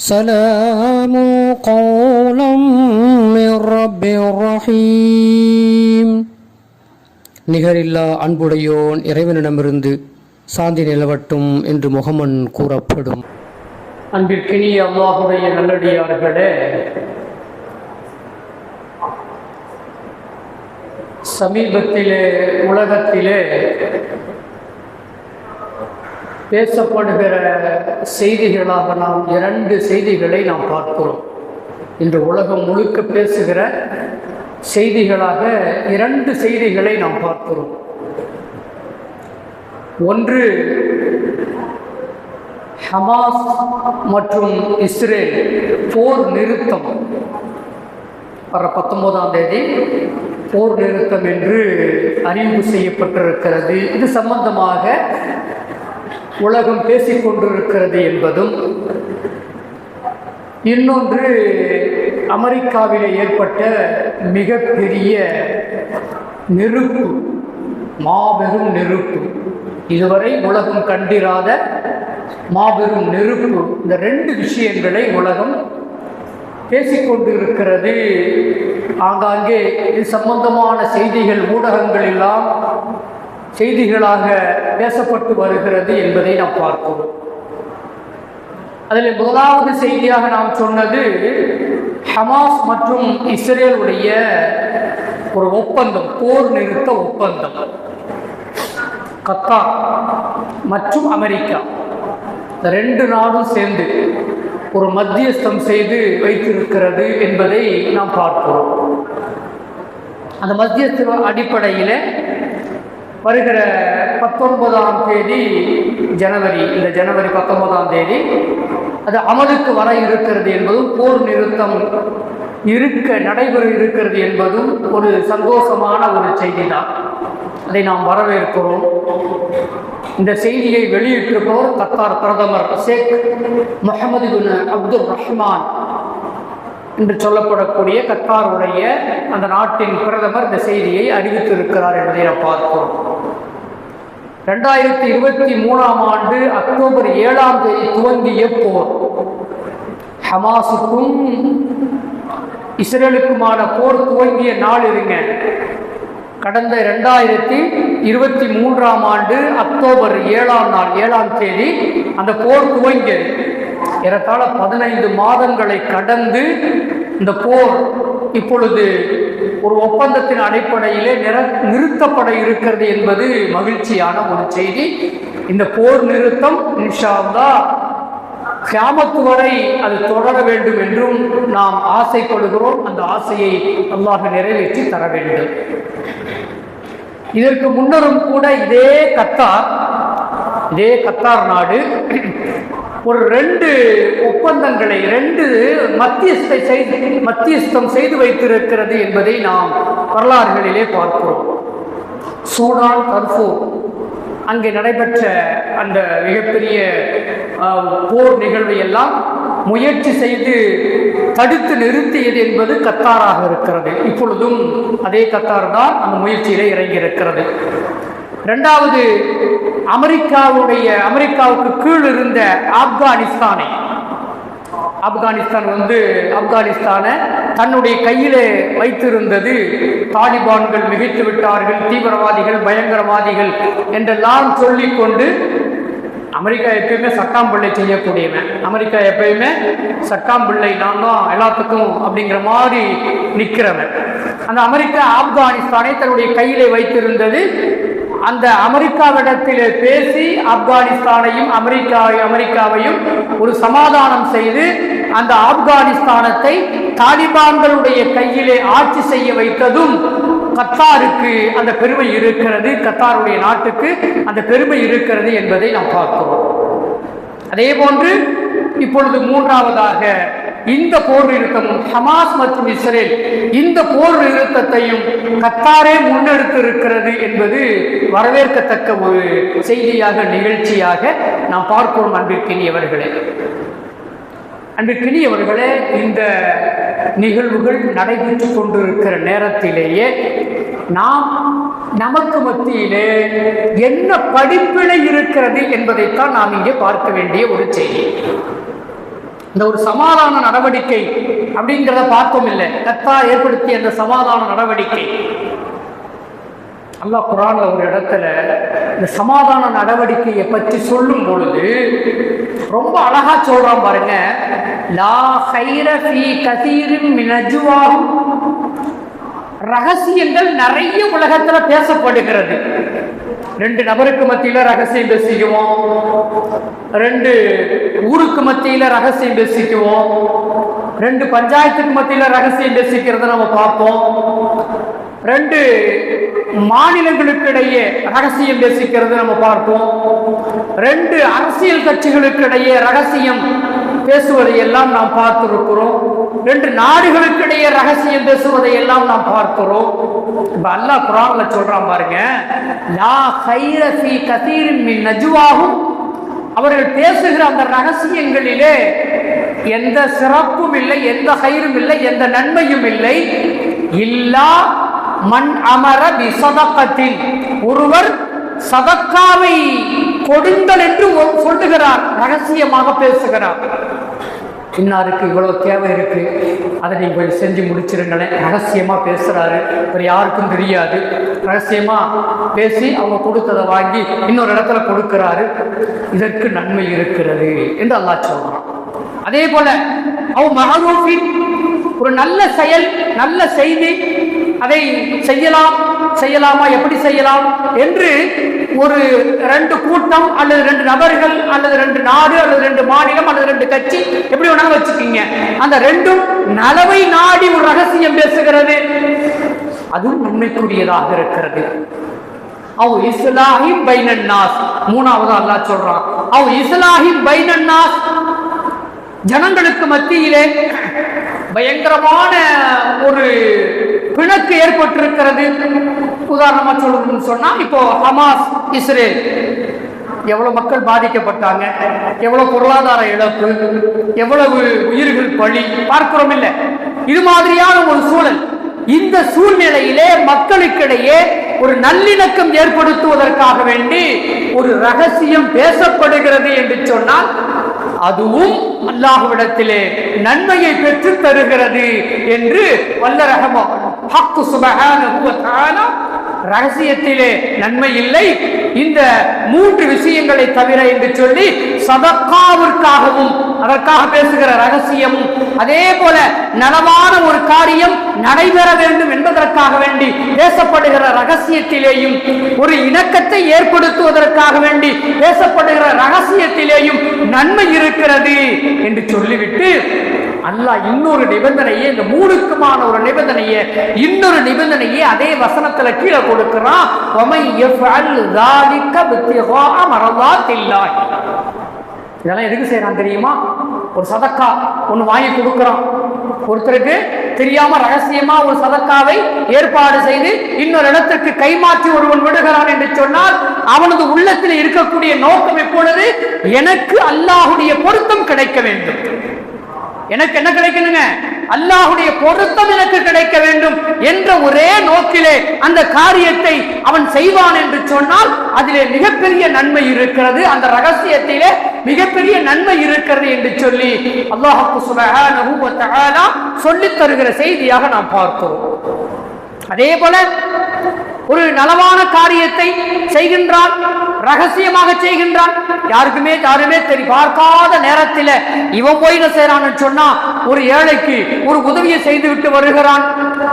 سلام قولا من رب رحيم. நிகரில்லா அன்புடையோன் இறைவனிடமிருந்து சாந்தி நிலவட்டும் என்று முகமன் கூறப்படும். அன்பிற்கினிய அல்லாஹுடைய நல்லடியார்களே, சமீபத்திலே உலகத்திலே பேசப்படுகிற செய்திகளாக நாம் இரண்டு செய்திகளை நாம் பார்க்கிறோம். இன்று உலகம் முழுக்க பேசுகிற செய்திகளாக இரண்டு செய்திகளை நாம் பார்க்கிறோம். ஒன்று, ஹமாஸ் மற்றும் இஸ்ரேல் போர் நிறுத்தம் வர 19ஆம் தேதி போர் நிறுத்தம் என்று அறிவிப்பு செய்யப்பட்டிருக்கிறது. இது சம்பந்தமாக உலகம் பேசிக்கொண்டிருக்கிறது என்பதும், இன்னொன்று அமெரிக்காவில் ஏற்பட்ட மிகப்பெரிய நெருப்பு, மாபெரும் நெருப்பு, இதுவரை உலகம் கண்டிராத மாபெரும் நெருப்பு. இந்த ரெண்டு விஷயங்களை உலகம் பேசிக்கொண்டிருக்கிறது. ஆங்காங்கே இது சம்பந்தமான செய்திகள் ஊடகங்கள் எல்லாம் செய்திகளாக பேசப்பட்டு வருகிறது என்பதை நாம் பார்க்கிறோம். அதில் முதலாவது செய்தியாக நாம் சொன்னது ஹமாஸ் மற்றும் இஸ்ரேலுடைய ஒரு ஒப்பந்தம், போர் நிறுத்த ஒப்பந்தம். கத்தார் மற்றும் அமெரிக்கா இந்த ரெண்டு நாடும் சேர்ந்து ஒரு மத்தியஸ்தம் செய்து வைத்திருக்கிறது என்பதை நாம் பார்க்கிறோம். அந்த மத்தியஸ்த அடிப்படையில் வருகிற 19ஆம் தேதி ஜனவரி, இந்த ஜனவரி 19ஆம் தேதி அது அமலுக்கு வர இருக்கிறது என்பதும், போர் நிறுத்தம் நடைபெற இருக்கிறது என்பதும் ஒரு சந்தோஷமான ஒரு செய்தி தான். அதை நாம் வரவேற்கிறோம். இந்த செய்தியை வெளியிட்டிருப்பவர் கத்தார் பிரதமர் ஷேக் முஹம்மது பின் அப்துல் ரஹ்மான் என்று சொல்லப்படக்கூடிய கத்தாருடைய அந்த நாட்டின் பிரதமர் இந்த செய்தியை அறிவித்திருக்கிறார் என்பதை நாம் பார்க்கிறோம். 2023ஆம் ஆண்டு அக்டோபர் 7ஆம் தேதி துவங்கிய போர், ஹமாஸுக்கும் இஸ்ரேலுக்குமான போர் துவங்கிய நாள் இருங்க. கடந்த 2023ஆம் ஆண்டு அக்டோபர் 7ஆம் தேதி அந்த போர் துவங்கியது. ஏறத்தாழ 15 மாதங்களை கடந்து இந்த போர் இப்பொழுது ஒரு ஒப்பந்தத்தின் அடிப்படையிலே நிறுத்தப்பட இருக்கிறது என்பது மகிழ்ச்சியான ஒரு செய்தி. இந்த போர் நிறுத்தம் இன்ஷா அல்லாஹ் கியாமத் வரை அது தொடர வேண்டும் என்றும் நாம் ஆசைப்படுகிறோம். அந்த ஆசையை அல்லாஹ் நிறைவேற்றி தர வேண்டும். இதற்கு முன்னரும் கூட இதே கத்தார் நாடு ஒரு 2 ஒப்பந்தங்களை, 2 மத்தியஸ்தம் செய்து வைத்திருக்கிறது என்பதை நாம் வரலாறுகளிலே பார்க்கிறோம். சூடான், தர்ஃபூர் அங்கே நடைபெற்ற அந்த மிகப்பெரிய போர் நிகழ்வை எல்லாம் முயற்சி செய்து தடுத்து நிறுத்தியது என்பது கத்தாராக இருக்கிறது. இப்பொழுதும் அதே கத்தார் தான் அந்த முயற்சியிலே இறங்கியிருக்கிறது. இரண்டாவது, அமெரிக்காவுக்கு கீழ் இருந்த ஆப்கானிஸ்தானை தன்னுடைய கையிலே வைத்திருந்தது. தாலிபான்கள் மிகைத்து விட்டார்கள், தீவிரவாதிகள், பயங்கரவாதிகள் என்றெல்லாம் சொல்லிக்கொண்டு, அமெரிக்கா எப்பயுமே சட்டாம்பிள்ளை செய்யக்கூடியவன், அமெரிக்கா எப்பயுமே சட்டாம்பிள்ளை, நான் தான் எல்லாத்துக்கும் அப்படிங்கிற மாதிரி நிற்கிறவன். அந்த அமெரிக்கா ஆப்கானிஸ்தானை தன்னுடைய கையிலே வைத்திருந்தது. அந்த அமெரிக்காவிடத்தில் பேசி ஆப்கானிஸ்தானையும் அமெரிக்காவையும் ஒரு சமாதானம் செய்து அந்த ஆப்கானிஸ்தானத்தை தாலிபான்களுடைய கையிலே ஆட்சி செய்ய வைத்ததும் கத்தாருக்கு அந்த பெருமை இருக்கிறது, கத்தாருடைய நாட்டுக்கு அந்த பெருமை இருக்கிறது என்பதை நாம் பார்க்கிறோம். அதே போன்று இப்பொழுது மூன்றாவதாக இந்த போர் நிறுத்தமும், ஹமாஸ் மற்றும் இஸ்ரேல் இந்த போர் நிறுத்தத்தையும் கத்தாரே முன்னெடுத்திருக்கிறது என்பது வரவேற்கத்தக்க ஒரு செய்தியாக, நிகழ்ச்சியாக நாம் பார்க்கிறோம். அன்பிற்கினியவர்களே, இந்த நிகழ்வுகள் நடைபெற்று கொண்டிருக்கிற நேரத்திலேயே நாம் நமக்கு மத்தியிலே என்ன படிப்பினை இருக்கிறது என்பதைத்தான் நாம் இங்கே பார்க்க வேண்டிய ஒரு செய்தி. இந்த ஒரு சமாதான நடவடிக்கை அப்படிங்கிறத பார்த்தோம் இல்லை, கர்த்தர் ஏற்படுத்திய அந்த சமாதான நடவடிக்கை. அல்லாஹ் குர்ஆன்ல ஒரு இடத்துல இந்த சமாதான நடவடிக்கையை பற்றி சொல்லும் பொழுது ரொம்ப அழகா சொல்றான் பாருங்க. லா கைர ஃபீ கதீரின் மின் நஜ்வாஹும், ரகசியங்கள் நிறைய உலகத்துல பேசப்படுகிறது. 2 நபருக்கு மத்தியில ரகசியம் பேசிக்குவோம், 2 ஊருக்கு மத்தியில ரகசியம் பேசிக்குவோம், 2 பஞ்சாயத்துக்கு மத்தியில ரகசியம் பேசிக்கிறத நம்ம பார்ப்போம், 2 மாநிலங்களுக்கு இடையே ரகசியம் பேசிக்கிறது நம்ம பார்ப்போம், 2 அரசியல் கட்சிகளுக்கு இடையே ரகசியம் பேசுவதை எல்லாம் நாம் பார்த்திருக்கிறோம், 2 நாடுகளுக்கு இடையே ரகசியம் பேசுவதை எல்லாம் நாம் பார்க்கிறோம். இப்ப அல்லாஹ் குர்ஆன்ல சொல்றான் பாருங்க, லா கைர ஃபீ கதீரின் மின் நஜ்வாஹும், அவர்கள் பேசுகிற அந்த ரகசியங்களிலே எந்த சிறப்பும் இல்லை, எந்த கைரும் இல்லை, எந்த நன்மையும் இல்லை. இல்லா மன் அமர பி ஸதகத்தின், ஒருவர் சதக்காவை கொடுங்கள் என்று சொல்லுகிறார், ரகசியமாக பேசுகிறார். இன்னாருக்கு இவ்வளவு தேவை இருக்கு, அதை நீங்க போய் செஞ்சு முடிச்சிருங்களேன், ரகசியமா பேசுறாரு, வேற யாருக்கும் தெரியாது, ரகசியமா பேசி அவங்க கொடுத்ததை வாங்கி இன்னொரு இடத்துல கொடுக்கிறாரு, இதற்கு நன்மை இருக்கிறது என்று அல்லாஹ் சொல்றான். அதே போல ஒரு நல்ல செயல், நல்ல செய்தி, அதை செய்யலாமா, எப்படி செய்யலாம் என்று ஒரு 2 கூட்டம் அல்லது 2 நபர்கள் அல்லது 2 நாடு அல்லது 2 மாநிலம் அல்லது 2 கட்சி, எப்படி வேணாலும் வச்சுக்கீங்க, அந்த 2ம் நலவை நாடி ஒரு ரகசியம் பேசுகிறது, அதுவும் நன்மைக்குரியதாக இருக்கிறது. அவ் இஸ்லாஹிம் பைனன் நாஸ், மூணாவது அல்லாஹ் சொல்றான், அவ் இஸ்லாஹிம் பைனன் நாஸ், ஜனங்களுக்கு மத்தியிலே பயங்கரமான ஒரு பிணக்கு ஏற்பட்டிருக்கிறது. உதாரணமா சொல்லணும்னு சொன்னா, இப்போ ஹமாஸ் இஸ்ரேல், எவ்வளவு மக்கள் பாதிக்கப்பட்டாங்க, எவ்வளவு பொருளாதார இழப்பு, எவ்வளவு உயிர்கள் பலி பார்க்கிறோம் இல்லை. இது மாதிரியான ஒரு சூழல், இந்த சூழ்நிலையிலே மக்களுக்கிடையே ஒரு நல்லிணக்கம் ஏற்படுத்துவதற்காக வேண்டி ஒரு ரகசியம் பேசப்படுகிறது என்று சொன்னால், அதுவும் அல்லாஹ்விடத்திலே நன்மையை பெற்று தருகிறது என்று வல்ல ரஹ்மான் ஹக் சுப்ஹானஹு வ தஆலா ரகசியத்திலே நன்மை இல்லை, இந்த 3 விஷயங்களை தவிர என்று சொல்லி சதக்காவிற்காகவும் அதற்காக பேசுகிற ரகசியமும், அதே போல நலவான ஒரு காரியம் நடைபெற வேண்டும் என்பதற்காக வேண்டி பேசப்படுகிற ரகசியத்திலேயும், ஒரு இணக்கத்தை ஏற்படுத்துவதற்காக வேண்டி பேசப்படுகிற ரகசியத்திலேயும் நன்மை இருக்கிறது என்று சொல்லிவிட்டு அல்லாஹ் இன்னொரு நிபந்தனையை, இந்த 3க்குமான ஒரு நிபந்தனையை, இன்னொரு நிபந்தனையை அதே வசனத்துல கீழே கொடுக்கிறான். இதெல்லாம் எதுக்கு செய்யறான் தெரியுமா? ஒரு சதக்கா ஒண்ணு வாங்கி கொடுக்கிறான், ஒருத்தருக்கு தெரியாம ரகசியமா ஒரு சதக்காவை ஏற்பாடு செய்து இன்னொரு இடத்திற்கு கைமாற்றி ஒருவன் விடுகிறான் என்று சொன்னால், அவனது உள்ளத்தில் இருக்கக்கூடிய நோக்கம் எப்பொழுது? எனக்கு அல்லாஹ்வுடைய பொருத்தம் கிடைக்க வேண்டும், எனக்கு என்ன கிடைக்கணுங்க? அல்லாஹ்வுடைய பொருத்தம் எனக்கு கிடைக்க வேண்டும் என்ற ஒரே நோக்கிலே அந்த காரியத்தை அவன் செய்வான் என்று சொன்னால், அதிலே மிகப்பெரிய நன்மை இருக்கிறது, அந்த ரகசியத்திலே மிகப்பெரிய நன்மை இருக்கிறது என்று சொல்லி அல்லாஹ் சுப்ஹானஹு வ தஆலா சொல்லித் தருகிற செய்தியாக நாம் பார்க்கிறோம். அதே போல ஒரு நலவான காரியத்தை செய்கின்றான், ரகசியமாக செய்கின்றான், யாருமே பார்க்காத நேரத்தில் இவன் போய் என்ன செய்யறான்னு சொன்னா, ஒரு ஏழைக்கு ஒரு உதவியை செய்துவிட்டு வருகிறான்,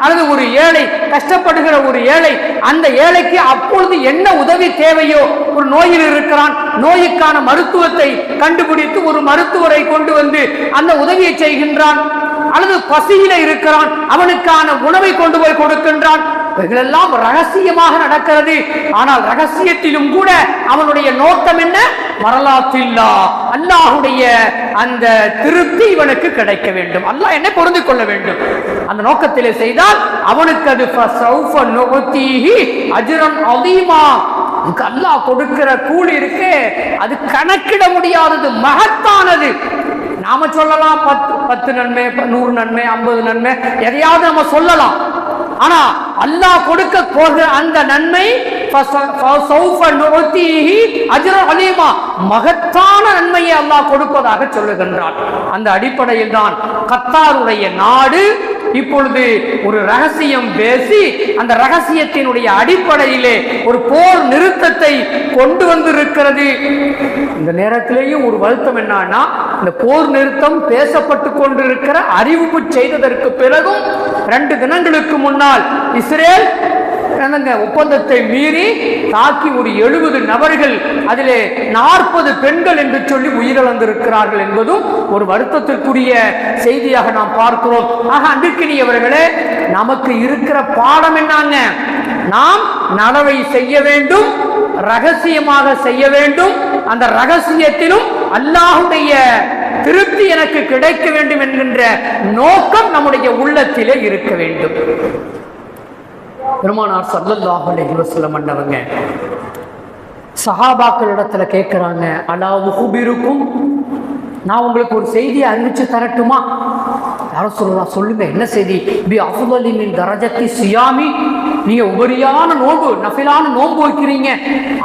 அல்லது ஒரு ஏழை கஷ்டப்படுகிற ஒரு ஏழை, அந்த ஏழைக்கு அப்பொழுது என்ன உதவி தேவையோ, ஒரு நோயில் இருக்கிறான், நோய்க்கான மருத்துவத்தை கண்டுபிடித்து ஒரு மருத்துவரை கொண்டு வந்து அந்த உதவியை செய்கின்றான், அல்லது பசியில இருக்கிறான், அவனுக்கான உணவை கொண்டு போய் கொடுக்கின்றான். இவைகளெல்லாம் ரகசியமாக நடக்கிறது. ஆனால் ரகசியத்திலும் கூட அவனுடைய நோக்கம் என்ன? வரலாற்றில்லா, அல்லாஹ்வுடைய அந்த திருப்தி இவனுக்கு கிடைக்க வேண்டும், அல்லாஹ் என்னை பொருந்து கொள்ள வேண்டும், அந்த நோக்கத்திலே செய்தால் அவனுக்கு அது அஜ்ரன் அதீமா, அல்லாஹ் கொடுக்கிற கூலி இருக்கு, அது கணக்கிட முடியாதது, மகத்தானது. நாம சொல்லலாம் 10 நன்மை, 100 நன்மை, 50 நன்மை, எதையாவது நம்ம சொல்லலாம். ஆனா அல்லாஹ் கொடுக்க போகிற அந்த நன்மை மகத்தான நன்மையை அல்லாஹ் கொடுப்பதாக சொல்லுகின்றான். அந்த அடிப்படையில் தான் கத்தாருடைய நாடு இப்பொழுது ஒரு ரகசியம் பேசி அந்த ரகசியத்தினுடைய அடிப்படையிலே ஒரு போர் நிறுத்தத்தை கொண்டு வந்திருக்கிறது. இந்த நேரத்திலேயும் ஒரு வருத்தம் என்னன்னா, இந்த போர் நிறுத்தம் பேசப்பட்டு கொண்டிருக்கிற அறிவிப்பு செய்ததற்கு பிறகும் 2 தினங்களுக்கு முன்னால் இஸ்ரேல் ஒப்பந்தத்தை மீறி தாக்கி ஒரு 70 நபர்கள், அதிலே 40 பெண்கள் என்று சொல்லி உயிரிழந்திருக்கிறார்கள் என்பதும் ஒரு வருத்தத்திற்குரிய செய்தியாக நாம் பார்க்கிறோம். ஆக அன்பிற்கினியவர்களே, நமக்கு இருக்கிற பாடம் என்னங்க? நாம் நலவை செய்ய வேண்டும், ரகசியமாக செய்ய வேண்டும். அந்த ரகசியத்திலும் அல்லாஹ்வுடைய திருப்தி எனக்கு கிடைக்க வேண்டும் என்கின்ற நோக்கம் நம்முடைய உள்ளத்திலே இருக்க வேண்டும். பெருமானார் ஸல்லல்லாஹு அலைஹி வஸல்லம் அன்னவங்க சஹாபாக்களிடத்துல கேட்கிறாங்க, அலா உஹ்பிருக்கும், நான் உங்களுக்கு ஒரு செய்தியை அறிவிச்சு தரட்டுமா? யாரும் சொல்லலாம், சொல்லுங்க, என்ன செய்தி? பி அஃதலி மின் தரஜத்தி சியாமி, நீங்க உபரியான நோன்பு, நஃபிலான நோன்பு வைக்கிறீங்க,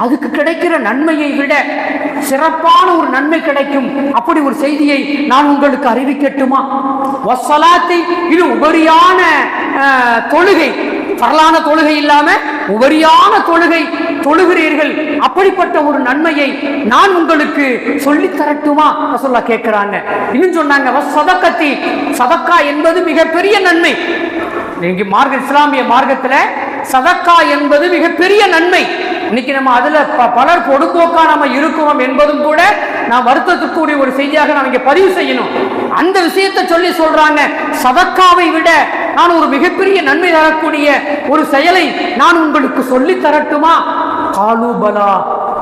அதுக்கு கிடைக்கிற நன்மையை விட சிறப்பான ஒரு நன்மை கிடைக்கும். அப்படி ஒரு செய்தியை நான் உங்களுக்கு அறிவிக்கட்டுமா? வஸ்ஸலாத்தி, இது உபரியான தொழுகை, பரலான தொழுகை இல்லாம உபரியான தொழுகை தொழுகிறீர்கள், அப்படிப்பட்ட ஒரு நன்மையை நான் உங்களுக்கு சொல்லி தரட்டுமா? ரசூலுல்லாஹ் கேட்கிறாங்க. இன்னும் சொன்னாங்க, வஸ்ஸதகத்தி, சதக்கா என்பது மிகப்பெரிய நன்மை. நீங்க இஸ்லாமிய மார்க்கத்துல சதக்கா என்பது மிகப்பெரிய நன்மை. இன்னைக்கு நம்ம அதுல பலர் பொடுப்போக்கா நம்ம இருக்கிறோம் என்பதும் கூட நான் வருத்தத்துக்குரிய ஒரு செய்தியாக நாம் இங்க பதிவு செய்யணும். அந்த விஷயத்தை சொல்லி சொல்றாங்க, சதக்காவை விட நான் ஒரு மிகப்பெரிய நன்மை தரக்கூடிய ஒரு செயலை நான் உங்களுக்கு சொல்லி தரட்டுமா? காலூபலா,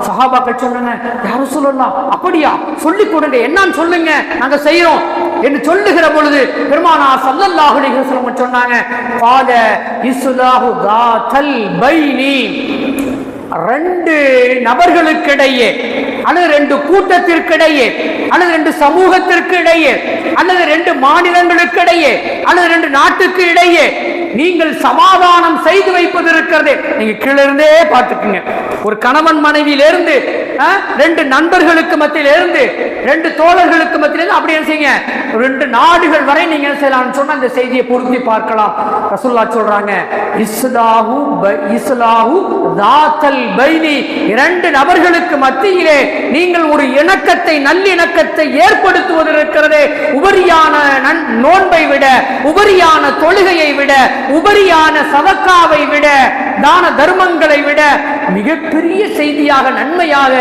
சஹாபாக்கள் சொன்னாங்க, யாரும் சொல்லலாம், அப்படியா, சொல்லி கொடுங்க, என்னன்னு சொல்லுங்க, நாங்க செய்யறோம் என்று சொல்லுகிற பொழுது பெருமானார் ஸல்லல்லாஹு அலைஹி வஸல்லம் சொன்னாங்க, கால இஸ்லாஹு தாத்தல் பைனி, 2 நபர்களுக்கிடையே அல்லது 2 கூட்டத்திற்கிடையே அல்லது 2 சமூகத்திற்கு இடையே அல்லது 2 மாநிலங்களுக்கு அல்லது 2 நாட்டுக்கு இடையே நீங்கள் சமாதானம் செய்து வைப்பது இருக்கிறது. நீங்க கீழே இருந்தே பார்த்துக்குங்க, ஒரு கணவன் மனைவியிலிருந்து 2 நண்பர்களுக்கு மத்தியிலிருந்து 2 தோழர்களுக்கு மத்தியிலிருந்து அப்படி என்ன செய்யுங்க, 2 நாடுகள் வரை நீங்க என்ன செய்யலாம் சொன்ன அந்த செய்தியை பொருத்தி பார்க்கலாம். ரசூலுல்லாஹ் சொல்றாங்க, இஸ்லாஹு தாத்தல் பைனி, 2 நபர்களுக்கு மத்தியிலே நீங்கள் ஒரு இணக்கத்தை, நல்லிணக்கத்தை ஏற்படுத்துவது இருக்கிறது. உபரியான நோன்பை விட, உபரியான தொழுகையை விட, உபரியான சதக்காவை விட, தான தர்மங்களை விட மிகப்பெரிய செய்தியாக, நன்மையாக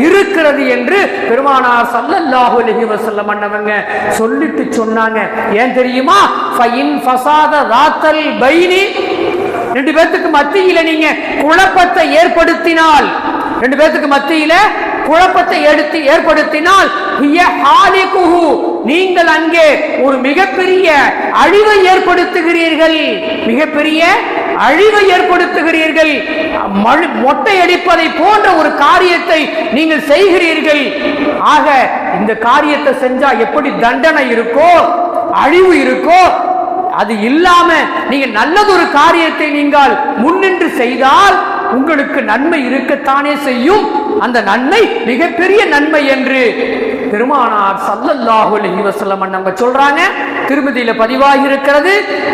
இருக்கிறது என்று பெருமானார் ஸல்லல்லாஹு அலைஹி வஸல்லம் அன்னவங்க சொல்லிட்டு சொன்னாங்க. ஏன் தெரியுமா? ஃபைன் ஃபஸாத தாத்தல் பைனி, 2 பேத்துக்கு மத்தியில நீங்க குழப்பத்தை ஏற்படுத்தினால், 2 பேத்துக்கு மத்தியில குழப்பத்தை ஏற்படுத்தினால் நீங்கள் அங்கே ஒரு மிகப்பெரிய அழிவை ஏற்படுத்துகிறீர்கள், மிகப்பெரிய அழிவை ஏற்படுத்துகிறீர்கள். மொட்டை அடிப்பதை போன்ற ஒரு காரியத்தை நீங்கள் செய்கிறீர்கள். ஆக இந்த காரியத்தை செஞ்சா எப்படி தண்டனை இருக்கோ, அழிவு இருக்கோ, அது இல்லாம நீங்க நல்லதொரு காரியத்தை நீங்கள் முன்னின்று செய்தால் உங்களுக்கு நன்மை இருக்கத்தானே செய்யும். அந்த நன்மை மிகப்பெரிய நன்மை என்று பெருமானார் ஸல்லல்லாஹு அலைஹி வஸல்லம் நம்ம சொல்றாங்க. திருமதியில பதிவாகி இருக்கிறது,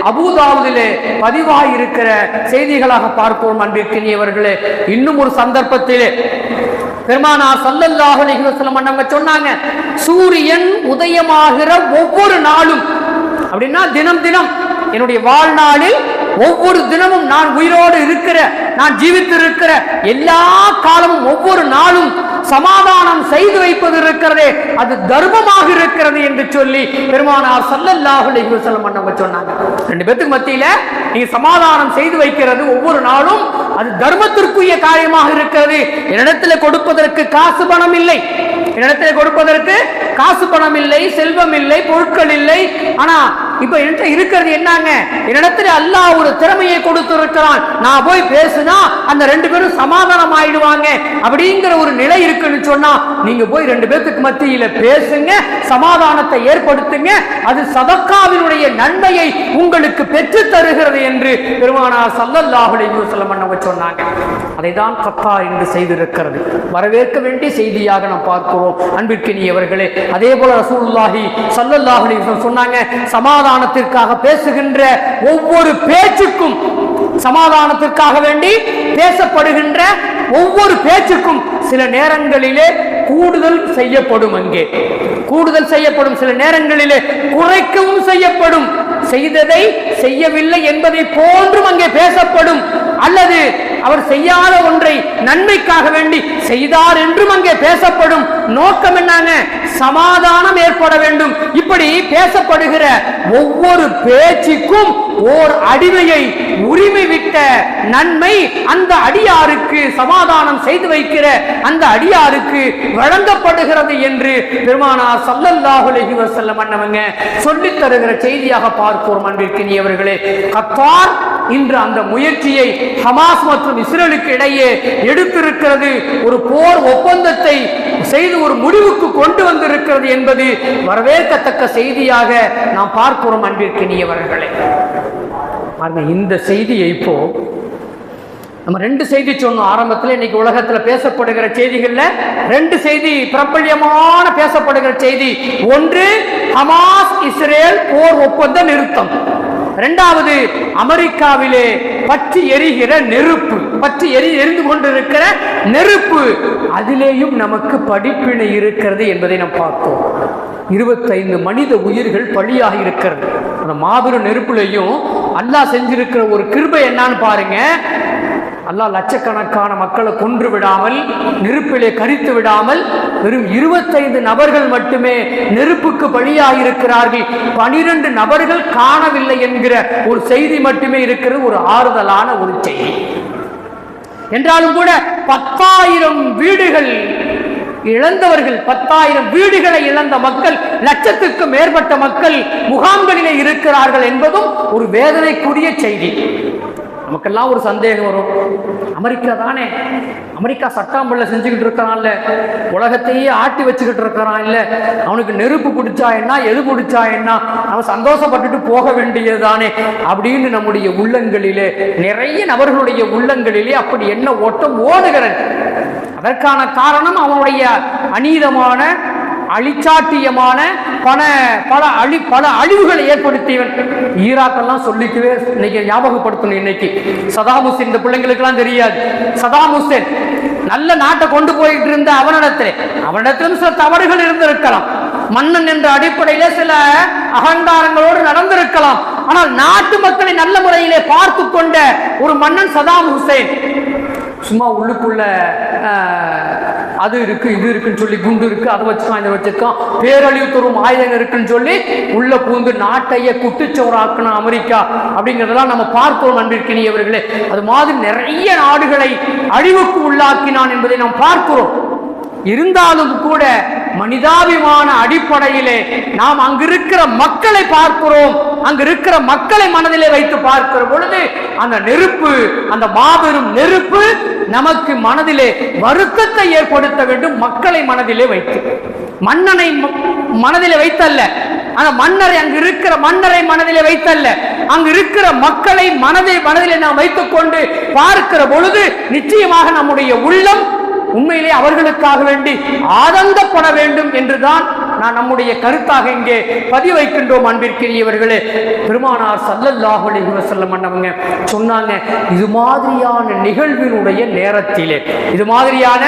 அபூதாவுதிலே பதிவாகி இருக்கிற செய்திகளாக பார்ப்போம். அன்பிற்கினியவர்களே, இன்னும் ஒரு சந்தர்ப்பத்திலே பெருமானார் ஸல்லல்லாஹு அலைஹி வஸல்லம் நம்ம சொன்னாங்க, சூரியன் உதயமாகிற ஒவ்வொரு நாளும், அப்படின்னா தினம் தினம் என்னுடைய வாழ்நாளில் ஒவ்வொரு தினமும் நான் உயிரோடு இருக்கிற, நான் ஜீவித்திருக்கிற எல்லா காலமும் ஒவ்வொரு நாளும் சமாதானம் செய்து வைப்பது இருக்கிறதே, அது தர்மமாக இருக்கிறது என்று சொல்லி பெருமானார் ஸல்லல்லாஹு அலைஹி வஸல்லம் அவங்க சொன்னாங்க. 2 பேத்துக்கு மத்தியில நீங்க சமாதானம் செய்து வைக்கிறது ஒவ்வொரு நாளும் அது தர்மத்திற்குரிய காரியமாக இருக்கிறது. என்னிடத்துல கொடுப்பதற்கு காசு பணம் இல்லை, என்னிடத்துல கொடுப்பதற்கு காசு பணம் இல்லை, செல்வம் இல்லை, பொருட்கள் இல்லை, ஆனா இப்ப என்கிட்ட இருக்கிறது என்னங்க, என்னிடத்துல அல்லாஹ் ஒரு திறமையை கொடுத்திருக்கிறான், நான் போய் பேசுனா அந்த ரெண்டு பேரும் சமாதானம் ஆயிடுவாங்க அப்படிங்கிற ஒரு நிலை இருக்குன்னு சொன்னா நீங்க போய் ரெண்டு பேருக்கு மத்தியில பேசுங்க, சமாதானத்தை ஏற்படுத்துங்க, அது சதக்காவினுடைய நன்மையை உங்களுக்கு பெற்று தருகிறது என்று பெருமானார் ஸல்லல்லாஹு அலைஹி வஸல்லம் அவங்க சொன்னாங்க. அதைதான் கத்தார் இன்று செய்திருக்கிறது. வரவேற்க வேண்டிய செய்தியாக நாம் பார்க்கிறோம் அன்பிற்கினியவர்களே. அதே போல ரசூலுல்லாஹி ஸல்லல்லாஹு அலைஹி வஸல்லம் சொன்னாங்க, சமாதானத்திற்காக பேசுகின்ற ஒவ்வொரு பேச்சுக்கும், சமாதானத்திற்காக வேண்டி பேசப்படுகின்ற ஒவ்வொரு பேச்சுக்கும் சில நேரங்களிலே கூடுதல் செய்யப்படும். அங்கே கூடுதல் செய்யப்படும், சில நேரங்களிலே குறைக்கவும் செய்யப்படும். செய்ததை செய்யவில்லை என்பதை போன்றும் அங்கே பேசப்படும். அல்லது அவர் செய்யாத ஒன்றை நன்மைக்காக வேண்டி செய்தார் என்றும் அங்கே பேசப்படும். நோக்கம் என்னங்க? சமாதானம் ஏற்பட வேண்டும். இப்படி பேசப்படுகிற ஒவ்வொரு பேச்சுக்கும் ஓர் அடிமையை உரிமை விட்ட நன்மை அந்த அடியாருக்கு, சமாதானம் செய்து வைக்கிற அந்த அடியாருக்கு வழங்கப்படுகிறது என்று பெருமானார் ஸல்லல்லாஹு அலைஹி வஸல்லம் அன்னவங்க சொல்லித் தருகிற செய்தியாக பார்க்கிறோம் அன்பிற்கினியவர்களே. கத்தார் இன்று அந்த முயற்சியை ஹமாஸ் மற்றும் இஸ்ரேலுக்கு இடையே எடுத்திருக்கிறது. ஒரு போர் ஒப்பந்தத்தை செய்து ஒரு முடிவுக்கு கொண்டு வந்திருக்கிறது என்பது வரவேற்கத்தக்க செய்தியாக நாம் பார்க்கிறோம் அன்பிற்கினியவர்களே. இந்த செய்தியை இப்போ நம்ம ரெண்டு செய்தி சொன்னோம் ஆரம்பத்தில். இன்னைக்கு உலகத்தில் பேசப்படுகிற செய்திகள்ல ரெண்டு செய்தி பிரபல்யமான பேசப்படுகிற செய்தி. ஒன்று, ஹமாஸ் இஸ்ரேல் போர் ஒப்பந்த நிறுத்தம். இரண்டாவது, அமெரிக்காவிலே பற்றி எரிகிற நெருப்பு, பற்றி எரிந்து கொண்டிருக்கிற நெருப்பு. அதிலேயும் நமக்கு படிப்பினை இருக்கிறது என்பதை நாம் பார்த்தோம். 25 மனித உயிர்கள் பலியாக இருக்கிறது. அந்த மாபெரும் நெருப்புலையும் அல்லாஹ் செஞ்சிருக்கிற ஒரு கிருபை என்னன்னு பாருங்க. அல்லாஹ் லட்சக்கணக்கான மக்களை கொன்று விடாமல், நெருப்பிலே கரித்து விடாமல், வெறும் 25 நபர்கள் மட்டுமே நெருப்புக்கு பலியாக இருக்கிறார்கள். 12 நபர்கள் காணவில்லை என்கிற ஒரு செய்தி மட்டுமே இருக்கிறது. ஒரு ஆறுதலான ஒரு செய்தி. என்றாலும் கூட 10,000 வீடுகள் இழந்தவர்கள், 10,000 வீடுகளை இழந்த மக்கள், லட்சத்துக்கும் மேற்பட்ட மக்கள் முகாம்களிலே இருக்கிறார்கள் என்பதும் ஒரு வேதனைக்குரிய செய்தி. நமக்கெல்லாம் ஒரு சந்தேகம் வரும், அமெரிக்கா தானே, அமெரிக்கா சட்டாம்பல்ல செஞ்சுக்கிட்டு இருக்கிறான்ல, உலகத்தையே ஆட்டி வச்சுக்கிட்டு இருக்கிறான் இல்ல, அவனுக்கு நெருப்பு பிடிச்சா என்ன, எது பிடிச்சா என்ன, அவன் சந்தோஷப்பட்டுட்டு போக வேண்டியதுதானே அப்படின்னு நம்முடைய உள்ளங்களிலே, நிறைய நபர்களுடைய உள்ளங்களிலே அப்படி என்ன ஓட்டம் ஓடுகிறது. அதற்கான காரணம் அவனுடைய அநீதமான, அழிச்சாட்டியமான பல அழிவுகளை ஏற்படுத்தியவன். ஈராக்கெல்லாம் சொல்லிக்கவே இன்னைக்கு ஞாபகப்படுத்தணும். இன்னைக்கு சதாம் ஹுசேன், இந்த பிள்ளைங்களுக்கெல்லாம் தெரியாது. சதாம் ஹுசேன் நல்ல நாட்டை கொண்டு போயிட்டு இருந்த அவனிடத்திலும் சில தவறுகள் இருந்திருக்கலாம். மன்னன் என்ற அடிப்படையிலே சில அகங்காரங்களோடு நடந்திருக்கலாம். ஆனால் நாட்டு மக்களை நல்ல முறையிலே பார்த்து கொண்ட ஒரு மன்னன் சதாம் ஹுசேன். சும்மா உள்ளுக்குள்ள அது இருக்கு, இது இருக்குன்னு சொல்லி, குண்டு இருக்கு, அதை வச்சுக்கான், இதை வச்சிருக்கான், பேரழிவு தரும் ஆயுதங்கள் இருக்குன்னு சொல்லி உள்ள பூந்து நாட்டைய குட்டிச்சோராக்கணும் அமெரிக்கா அப்படிங்கிறதெல்லாம் நம்ம பார்க்கிறோம் அன்பிற்கினியவர்களே. அது மாதிரி நிறைய நாடுகளை அழிவுக்கு உள்ளாக்கினான் என்பதை நாம் பார்க்கிறோம். இருந்தாலும் கூட மனிதாபிமான அடிப்படையிலே நாம் அங்கிருக்கிற மக்களை பார்க்கிறோம். அங்கிருக்கிற மக்களை மனதிலே வைத்து பார்க்கிற பொழுது அந்த நெருப்பு, அந்த மாபெரும் நெருப்பு நமக்கு மனதிலே வருத்தத்தை ஏற்படுத்த வேண்டும். மக்களை மனதிலே வைத்து, மன்னனை மனதிலே வைத்தல்ல, அந்த மன்னரை, அங்கு இருக்கிற மன்னரை மனதிலே வைத்தல்ல, அங்கு இருக்கிற மக்களை மனதிலே நாம் வைத்துக் கொண்டு பார்க்கிற பொழுது நிச்சயமாக நம்முடைய உள்ளம் உண்மையிலே அவர்களுக்காக வேண்டி ஆதங்கப்பட வேண்டும் என்றுதான் நான் நம்முடைய கருத்தாக இங்கே பதிவு வைக்கின்றோம் அன்பிற்கினியவர்களே. பெருமானார் ஸல்லல்லாஹு அலைஹி வஸல்லம் அவங்க சொன்னாங்க, இது மாதிரியான நிகழ்வினுடைய நேரத்திலே, இது மாதிரியான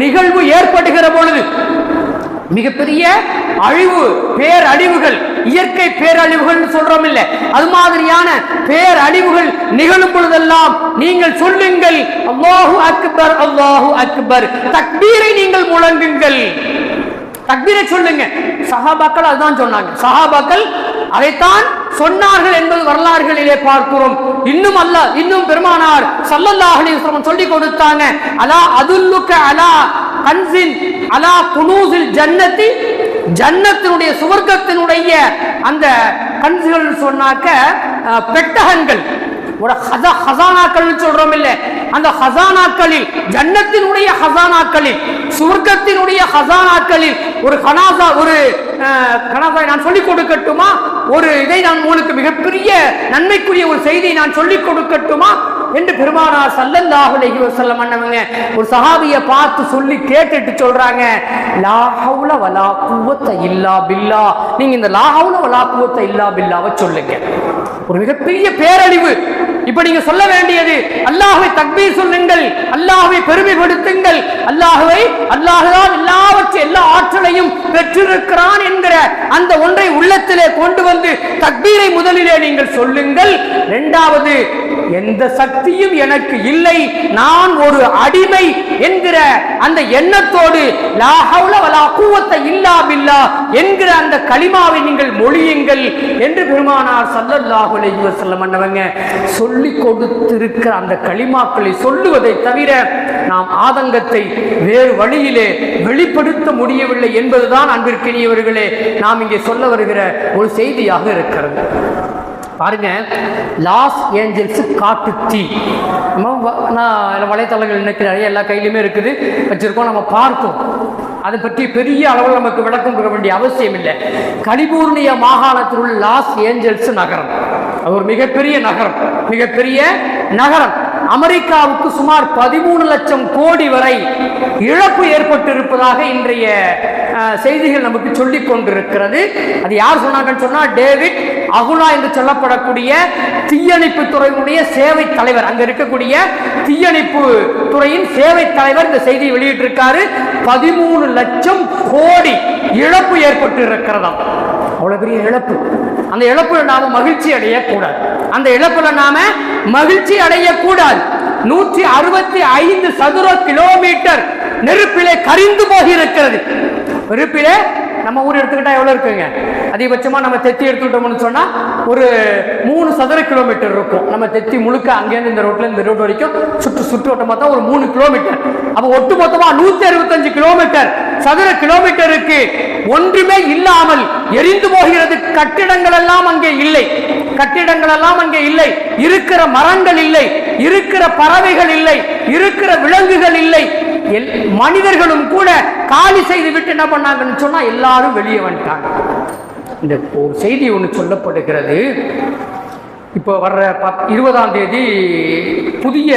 நிகழ்வு ஏற்படுகிற பொழுது, மிகப்பெரிய அழிவு, பேரழிவுகள், இயற்கை பேரழிவுகள் சொல்றோம் இல்ல, அது மாதிரியான பேரழிவுகள் நிகழும் பொழுதெல்லாம் நீங்கள் சொல்லுங்கள், அல்லாஹு அக்பர், அல்லாஹு அக்பர், தக்பீரை நீங்கள் முழங்குங்கள், தக்பீரை சொல்லுங்க. சஹாபாக்கள் அதுதான் சொன்னாங்க. சஹாபாக்கள் அதைத்தான் சொன்னார்கள் என்பது வரலாறுகளிலே பார்க்கிறோம். இன்னும் பெருமானார் ஸல்லல்லாஹு அலைஹி வஸல்லம் சொல்லி கொடுத்தாங்க, அலா அதுல்லுக அலா கன்ஸின் அலா குனூஸில் ஜன்னதி, ஜன்னத்தினுடைய, சுவர்க்கத்தினுடைய அந்த கன்சுகள் சொன்னாக்க பெட்டகங்கள், ஒரு ஹசானாக்கள் சொல்றோம் இல்ல, அந்த ஹசானாக்களில், ஜன்னத்தினுடைய ஹசானாக்களில், சுவர்க்கத்தினுடைய ஹசானாக்களில் ஒரு கனாசா, ஒரு கனாசா நான் சொல்லிக் கொடுக்கட்டுமா? ஒரு இதை நான் உங்களுக்கு மிகப்பெரிய நன்மைக்குரிய ஒரு செய்தியை நான் சொல்லிக் கொடுக்கட்டுமா என்று பெருமானார் ஸல்லல்லாஹு அலைஹி வஸல்லம் அன்னவங்க ஒரு சஹாபியை பார்த்து சொல்லி கேட்டுட்டு சொல்றாங்க, லா ஹவுல வலா குவத்த இல்லா பில்லாஹ். நீங்க இந்த லா ஹவுல வலா குவத்த இல்லா பில்லாஹ்வை சொல்லுங்க. ஒரு மிகப்பெரிய பேரழிவு. இப்ப நீங்க சொல்ல வேண்டியது, அல்லாஹ்வை தக்பீர் சொல்லுங்கள், அல்லாஹ்வை பெருமைப்படுத்துங்கள், அல்லாஹ்தான் எல்லா ஆற்றலையும் பெற்றிருக்கிறான் என்கிற அந்த ஒன்றை உள்ளத்திலே கொண்டு வந்து தக்பீரை முதலிலே நீங்கள் சொல்லுங்கள். இரண்டாவது, எந்த சக்தியும் எனக்கு இல்லை, நான் ஒரு அடிமை என்கிற அந்த எண்ணத்தோடு லா ஹவுல வலா குவத்த இல்லா பில்லாஹ் என்கிற அந்த கலிமாவை நீங்கள் மொழியுங்கள் என்று பெருமானார் ஸல்லல்லாஹு அலைஹி வஸல்லம் அன்னவங்க சொல்லி கொடுத்திருக்கிற அந்த கலிமாக்களை சொல்லுவதை தவிர நாம் ஆதங்கத்தை வேறு வழியிலே வெளிப்படுத்த முடியவில்லை என்பதுதான் அன்பிற்கினியவர்களே நாம் இங்கே சொல்ல வருகிற ஒரு செய்தியாக இருக்கிறது. பாருங்க, லாஸ் ஏஞ்சல்ஸ் காட்டு தீ, நான் வலைத்தளங்கள் இன்னைக்கு நிறைய எல்லா கையிலுமே இருக்குது, வச்சிருக்கோம், நம்ம பார்த்தோம். அதை பற்றி பெரிய அளவில் நமக்கு விளக்கம் கொடுக்க வேண்டிய அவசியம் இல்லை. கலிபோர்னியா மாகாணத்தில் உள்ள லாஸ் ஏஞ்சல்ஸ் நகரம், அது ஒரு மிகப்பெரிய நகரம். அமெரிக்காவுக்கு சுமார் 13 லட்சம் கோடி வரை இழப்பு ஏற்பட்டிருப்பதாக இன்றைய செய்திகள் நமக்கு சொல்லிக் கொண்டிருக்கிறது. அது யார் சொன்னாங்கன்னு சொன்னா, டேவிட் அகுலா என்று சொல்லப்படக்கூடிய தீயணைப்பு துறையினுடைய சேவை தலைவர், அங்க இருக்கக்கூடிய தீயணைப்பு துறையின் சேவை தலைவர் இந்த செய்தியை வெளியிட்டிருக்காரு. 13 லட்சம் கோடி இழப்பு ஏற்பட்டு இருக்கிறதா. அவ்வளவு பெரிய இழப்பு. அந்த இழப்புல நாம மகிழ்ச்சி அடையக்கூடாது. 165 சதுர கிலோமீட்டர் நெருப்பிலே கரிந்து போகி இருக்கிறது. நெருப்பிலே நம்ம ஊர் எடுத்துக்கிட்டா எவ்வளவு இருக்குங்க? அதிகபட்சமா நம்ம தெத்தி எடுத்துக்கிட்டோம்னு சொன்னா ஒரு 3 சதுர கிலோமீட்டர் இருக்கும். நம்ம தெத்தி முழுக்க அங்கேருந்து இந்த ரோட்ல இந்த ரோடு வரைக்கும் சுற்று வட்டமா தான் ஒரு 3 கிலோமீட்டர். அப்ப ஒட்டு மொத்தமா 165 கிலோமீட்டர் சதுர கிலோமீட்டருக்கு ஒன்றுமே இல்லாமல் எரிந்து போகிறது. கட்டிடங்கள் எல்லாம் அங்கே இல்லை, இருக்கிற மரங்கள் இல்லை, இருக்கிற பறவைகள் இல்லை, இருக்கிற விலங்குகள் இல்லை, மனிதர்களும் கூட காலி செய்து விட்டு என்ன பண்ணாங்கன்னு சொன்னா எல்லாரும் வெளியே வந்துட்டாங்க. இந்த ஒரு செய்தி ஒன்று சொல்லப்படுகிறது. இப்போ வர்ற 20ஆம் தேதி புதிய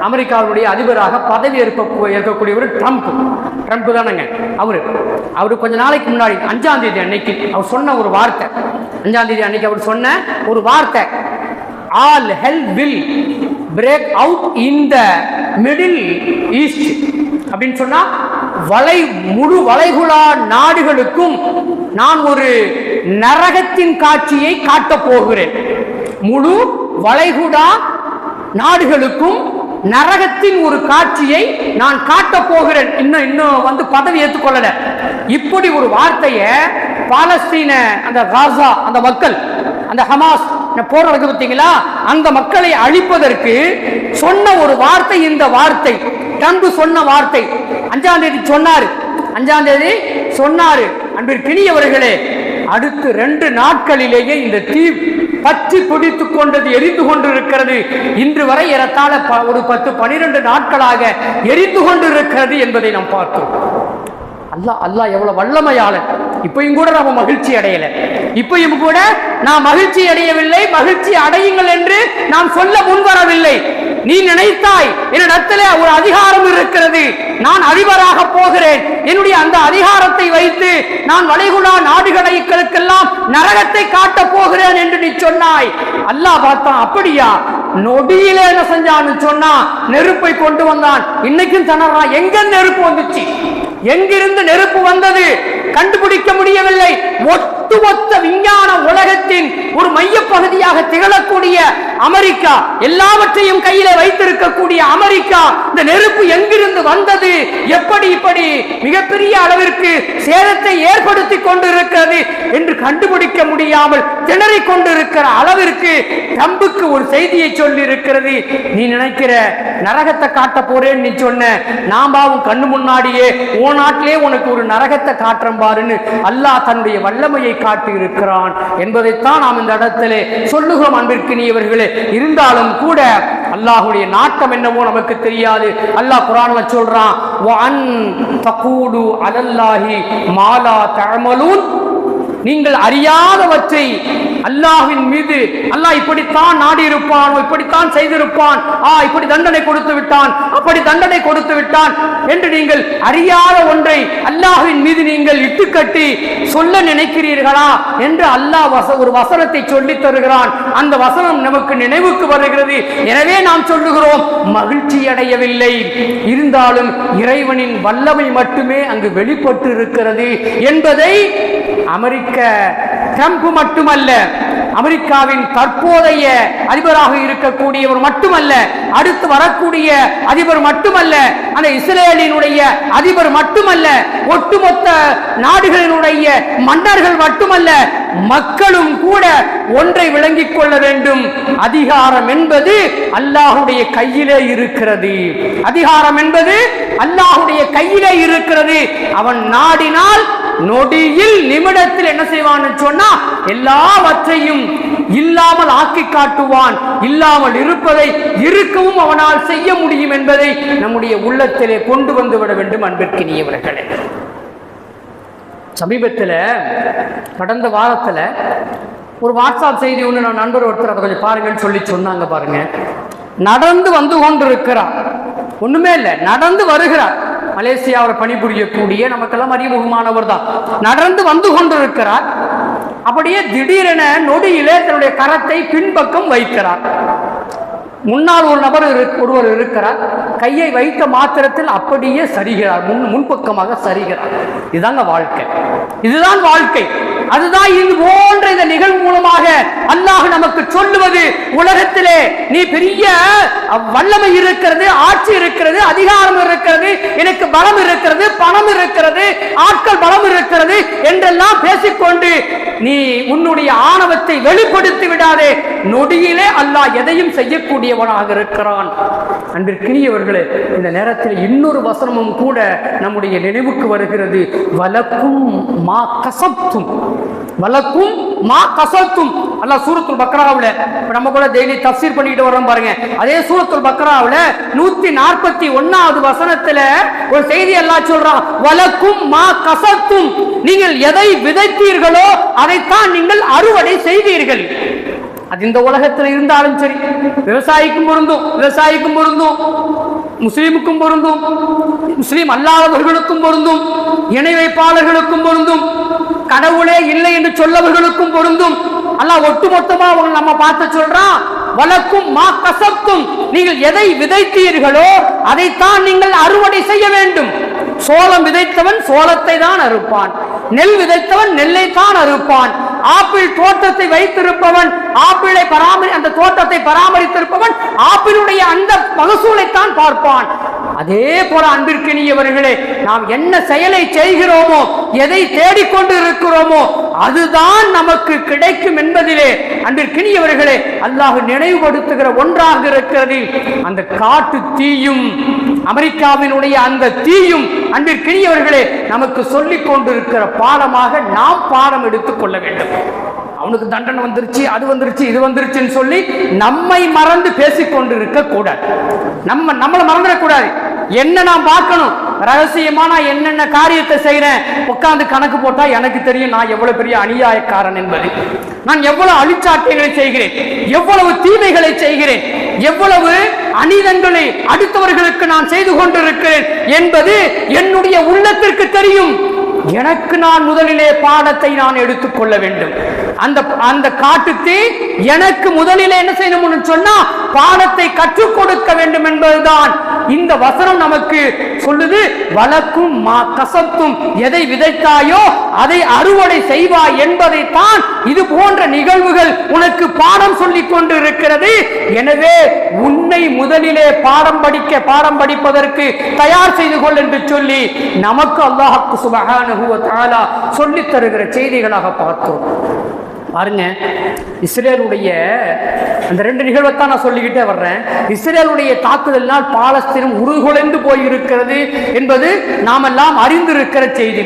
அமெரிக்காவுடைய அதிபராக பதவி ஏற்கக்கூடியவர் ட்ரம்ப் தானங்க. அவரு கொஞ்ச நாளைக்கு முன்னாடி 5ஆம் தேதி அன்னைக்கு அவர் சொன்ன ஒரு வார்த்தை, 5ஆம் தேதி அன்னைக்கு அவர் சொன்ன ஒரு வார்த்தை, all hell will break out in the middle east அப்படின்னு சொன்னா, முழு வளைகுடா நாடுகளுக்கும் நான் ஒரு நரகத்தின் காட்சியை காட்டப் போகிறேன். முழு வளைகுடா நாடுகளுக்கும் நரகத்தின் ஒரு காட்சியை நான் காட்டப் போகிறேன். இன்னும் வந்து பதவி ஏற்றுக்கொள்ளல. இப்படி ஒரு வார்த்தையை பாலஸ்தீன அந்த காசா அந்த மக்கள், அந்த ஹமாஸ் போர் நடக்குது பார்த்தீங்களா, அந்த மக்களை அழிப்பதற்கு சொன்ன ஒரு வார்த்தை இந்த வார்த்தை. ட்ரம்ப் சொன்ன வார்த்தை 5ஆம் தேதி சொன்னாரு. அன்பிற்கினியவர்களே, அடுத்து 2 நாட்களிலேயே இந்த தீ பற்றி பிடித்துக் கொண்டது, எரிந்து கொண்டிருக்கிறது. இன்று வரை ஏறத்தாழ ஒரு 10-12 நாட்களாக எரிந்து கொண்டிருக்கிறது என்பதை நாம் பார்த்தோம். அல்லாஹ் எவ்வளவு வல்லமையாளன். இப்பயும் கூட நாம மகிழ்ச்சி அடையல, இப்பயும் கூட நாம் மகிழ்ச்சி அடையவில்லை. மகிழ்ச்சி அடையுங்கள் என்று நாம் சொல்ல முன்வரவில்லை. நீ நினைத்தாய் என்னிடத்தில் ஒரு அதிகாரம் இருக்கிறது, நான் அதிபராக போகிறேன், என்னுடைய அந்த அதிகாரத்தை வைத்து நான் வளைகுடா நாடுகளுக்கெல்லாம் நரகத்தை காட்டப் போகிறேன் என்று நீ சொன்னாய். அல்லாஹ் பார்த்தான், அப்படியா? நொடியில என்ன செஞ்சான்னு சொன்னா நெருப்பை கொண்டு வந்தான். இன்னைக்கும் திணறான், எங்க நெருப்பு வந்துச்சு, எங்கிருந்து நெருப்பு வந்தது கண்டுபிடிக்க முடியவில்லை. ஒட்டுமொத்த விஞ்ஞான உலகத்தின் ஒரு மைய பகுதியாக திகழக்கூடிய அமெரிக்கா, எல்லாவற்றையும் கையில வைத்திருக்கக்கூடிய அமெரிக்கா இந்த நெருப்பு எங்கிருந்து வந்தது, எப்படி இப்படி மிகப்பெரிய அளவிற்கு சேதத்தை ஏற்படுத்தி கொண்டிருக்கிறது என்று கண்டுபிடிக்க முடியாமல் திணறிக் கொண்டிருக்கிற அளவிற்கு ட்ரம்புக்கு ஒரு செய்தியை சொல்லி இருக்கிறது. நீ நினைக்கிற நரகத்தை காட்ட போறேன்னு நீ சொன்ன, நாமாவும் கண்ணு முன்னாடியே ஓ நாட்டிலே உனக்கு ஒரு நரகத்தை காட்டுறேன் பாருன்னு அல்லாஹ் தன்னுடைய வல்லமையை காட்டி இருக்கிறான் என்பதைத்தான் நாம் இந்த இடத்திலே சொல்லுகிறோம். அன்பிற்கினியவர்களே, இருந்தாலும் கூட அல்லாஹ்வுடைய நாட்டம் என்னவோ நமக்கு தெரியாது. அல்லாஹ் குர்ஆன்ல சொல்றான், வஅன் தகூலு அலல்லாஹி மா லா தஅமலூன், நீங்கள் அறியாதவற்றை அல்லாஹ்வின் மீது அல்லாஹ் இப்படித்தான் நாடி இருப்பான், இப்படித்தான் செய்திருப்பான், இப்படி தண்டனை கொடுத்து விட்டான், அப்படி தண்டனை கொடுத்து விட்டான் என்று நீங்கள் அறியாத ஒன்றை அல்லாஹ்வின் மீது நீங்கள் இட்டுக்கட்டி சொல்ல நினைக்கிறீர்களா என்று அல்லாஹ் ஒரு வசனத்தை சொல்லி தருகிறான். அந்த வசனம் நமக்கு நினைவுக்கு வருகிறது. எனவே நாம் சொல்லுகிறோம், மகிழ்ச்சி அடையவில்லை, இருந்தாலும் இறைவனின் வல்லமை மட்டுமே அங்கு வெளிப்பட்டு இருக்கிறது என்பதை அமெரிக்க ட்ரம்ப் மட்டுமல்ல, அமெரிக்காவின் தற்போதைய அதிபராக இருக்கக்கூடியவர் மட்டுமல்ல, அடுத்து வரக்கூடிய அதிபர் மட்டுமல்ல, அந்த இஸ்ரேலினுடைய அதிபர் மட்டுமல்ல, ஒட்டுமொத்த நாடுகளினுடைய மன்னர்கள் மட்டுமல்ல, மக்களும் கூட ஒன்றை விளங்கிக் கொள்ள வேண்டும். அதிகாரம் என்பது அல்லாஹ்வுடைய கையிலே இருக்கிறது. அதிகாரம் என்பது அல்லாஹ்வுடைய கையிலே இருக்கிறது. அவன் நாடினால் நொடியில் நிமிடத்தில் என்ன செய்வான்னு சொன்னா எல்லாவற்றையும் இல்லாமல் ஆக்கி காட்டுவான். இல்லாமல் இருப்பதை இருக்கவும் அவனால் செய்ய முடியும் என்பதை நம்முடைய உள்ளத்திலே கொண்டு வந்து விட வேண்டும். அன்பிற்கினியவர்களே, சமீபத்தில் கடந்த வாரத்தில் ஒரு வாட்ஸ்அப் செய்தி ஒன்று நான் நண்பர் ஒருத்தர் அதை கொஞ்சம் பாருங்கன்னு சொல்லி சொன்னாங்க. பாருங்க, நடந்து வந்து கொண்டிருக்கிறார், ஒண்ணுமே இல்லை, நடந்து வருகிறார். மலேசியாவில் பணிபுரியக்கூடிய நமக்கெல்லாம் அறிமுகமானவர் தான். நடந்து வந்து கொண்டிருக்கிறார். அப்படியே திடீரென நொடியிலே தன்னுடைய கரத்தை பின்பக்கம் வைக்கிறார். முன்னால் ஒரு நபர் ஒருவர் இருக்கிறார். கையை வைத்த மாத்திரத்தில் அப்படியே சரிகிறார், முன்பக்கமாக சரிகிறார். இதுதாங்க வாழ்க்கை, இதுதான் வாழ்க்கை. அதுதான் இது போன்ற இந்த நிகழ்வு மூலமாக அல்லாஹ் நமக்கு சொல்லுவது, உலகத்திலே நீ பெரிய வல்லமை இருக்கிறது, ஆட்சி இருக்கிறது, அதிகாரம் இருக்கிறது, எனக்கு பலம் இருக்கிறது, பணம் இருக்கிறது, ஆட்கள் பலம் இருக்கிறது என்றெல்லாம் பேசிக்கொண்டு நீ உன்னுடைய ஆணவத்தை வெளிப்படுத்தி விடாதே. நொடியிலே அல்லாஹ் எதையும் செய்யக்கூடியவனாக இருக்கிறான். அன்பிற்கினியவர்களே, இந்த நேரத்தில் இன்னொரு வசனமும் கூட நம்முடைய நினைவுக்கு வருகிறது. வலக்கும் மா கசப்தும், வலக்கும் மா கசப்தும். அல்லாஹ் சூரத்துல் பக்ராவுல நம்ம கூட டெய்லி தஃப்சீர் பண்ணிட்டு வரோம் பாருங்க. அதே சூரத்துல் பக்ராவுல 141வது வசனத்துல ஒரு செய்தி அல்லாஹ் சொல்றான், வலக்கும் மா கசப்தும், நீங்கள் எதை விதைத்தீர்களோ அதைத்தான் நீங்கள் அறுவடை செய்வீர்கள். அது இந்த உலகத்தில் இருந்தாலும் சரி, விவசாயிக்கும் பொருந்தும், விவசாயிக்கும் பொருந்தும், முஸ்லீமுக்கும் பொருந்தும், முஸ்லீம் அல்லாதவர்களுக்கும் பொருந்தும், இணை வைப்பாளர்களுக்கும் பொருந்தும், கடவுளே இல்லை என்று சொல்லவர்களுக்கும் பொருந்தும். அல்லாஹ் ஒட்டுமொத்தமா நம்ம பார்த்து சொல்றான், வலக்கும் மா கசப்தும், நீங்கள் எதை விதைத்தீர்களோ அதைத்தான் நீங்கள் அறுவடை செய்ய வேண்டும். சோளம் விதைத்தவன் சோளத்தை தான் அறுப்பான், நெல் விதைத்தவன் நெல்லை தான் அறுப்பான், ஆப்பிள் தோட்டத்தை வைத்திருப்பவன் ஆப்பிளை அந்த தோட்டத்தை பராமரித்திருப்பவன் ஆப்பிளுடைய அந்த மகசூலைத்தான் பார்ப்பான். அதே போல அன்பிற்கினியவர்களே, நாம் என்ன செயலை செய்கிறோமோ, எதை தேடிக்கொண்டு இருக்கிறோமோ அதுதான் நமக்கு கிடைக்கும் என்பதிலே அன்பிற்கினியவர்களே அல்லாஹ் நினைவுபடுத்துகிற ஒன்றாக இருக்கிறது. அந்த காட்டு தீயும் அமெரிக்காவினுடைய அந்த தீயும் அன்பிற்கினியவர்களே நமக்கு சொல்லிக் கொண்டிருக்கிற பாடமாக நாம் பாடம் எடுத்துக் கொள்ள வேண்டும். அவனுக்கு தண்டனை வந்துருச்சு, அது வந்துருச்சு, இது வந்துருச்சுன்னு சொல்லி நம்மை மறந்து பேசிக்கொண்டிருக்க கூடாது. நம்மளை மறந்துடக்கூடாது. என்ன நான் பார்க்கணும், ரகசியமா நான் என்னென்ன காரியத்தை செய்யறேன், உட்கார்ந்து கணக்கு போட்டா எனக்கு தெரியும் நான் எவ்வளவு பெரிய அநியாயக்காரன் என்பது. நான் எவ்வளவு அழிச்சாட்டியங்களை செய்கிறேன், எவ்வளவு தீமைகளை செய்கிறேன், எவ்வளவு அநீதங்களை அடுத்தவர்களுக்கு நான் செய்து கொண்டிருக்கிறேன் என்பது என்னுடைய உள்ளத்திற்கு தெரியும். எனக்கு நான் முதலிலே பாடத்தை நான் எடுத்துக்கொள்ள வேண்டும். அந்த காட்டுக்கு எனக்கு முதலிலே என்ன செய்யணும்னு சொன்னா பாடத்தை கற்றுக் கொடுக்க வேண்டும் என்பதுதான் இந்த வசனம் நமக்கு சொல்லுது, வளக்கும் கசத்தும், எதை விதைத்தாயோ அதை அறுவடை செய்வாய் என்பதைத்தான் இது போன்ற நிகழ்வுகள் உனக்கு பாடம் சொல்லிக் கொண்டு இருக்கிறது. எனவே உன்னை முதலிலே பாடம் படிப்பதற்கு தயார் செய்து கொள் என்று சொல்லி நமக்கு அல்லாஹ் சுப்ஹானஹு வ தஆலா சொல்லித் தருகிற செய்திகளாக பார்த்தோம். பாருங்க, இஸ்ரேலுடைய அந்த 2 நிகழ்வைத்தான் நான் சொல்லிக்கிட்டே வர்றேன். இஸ்ரேலுடைய தாக்குதலினால் பாலஸ்தீனம் உருகுலைந்து போயிருக்கிறது என்பது நாமெல்லாம் அறிந்திருக்கிற செய்தி.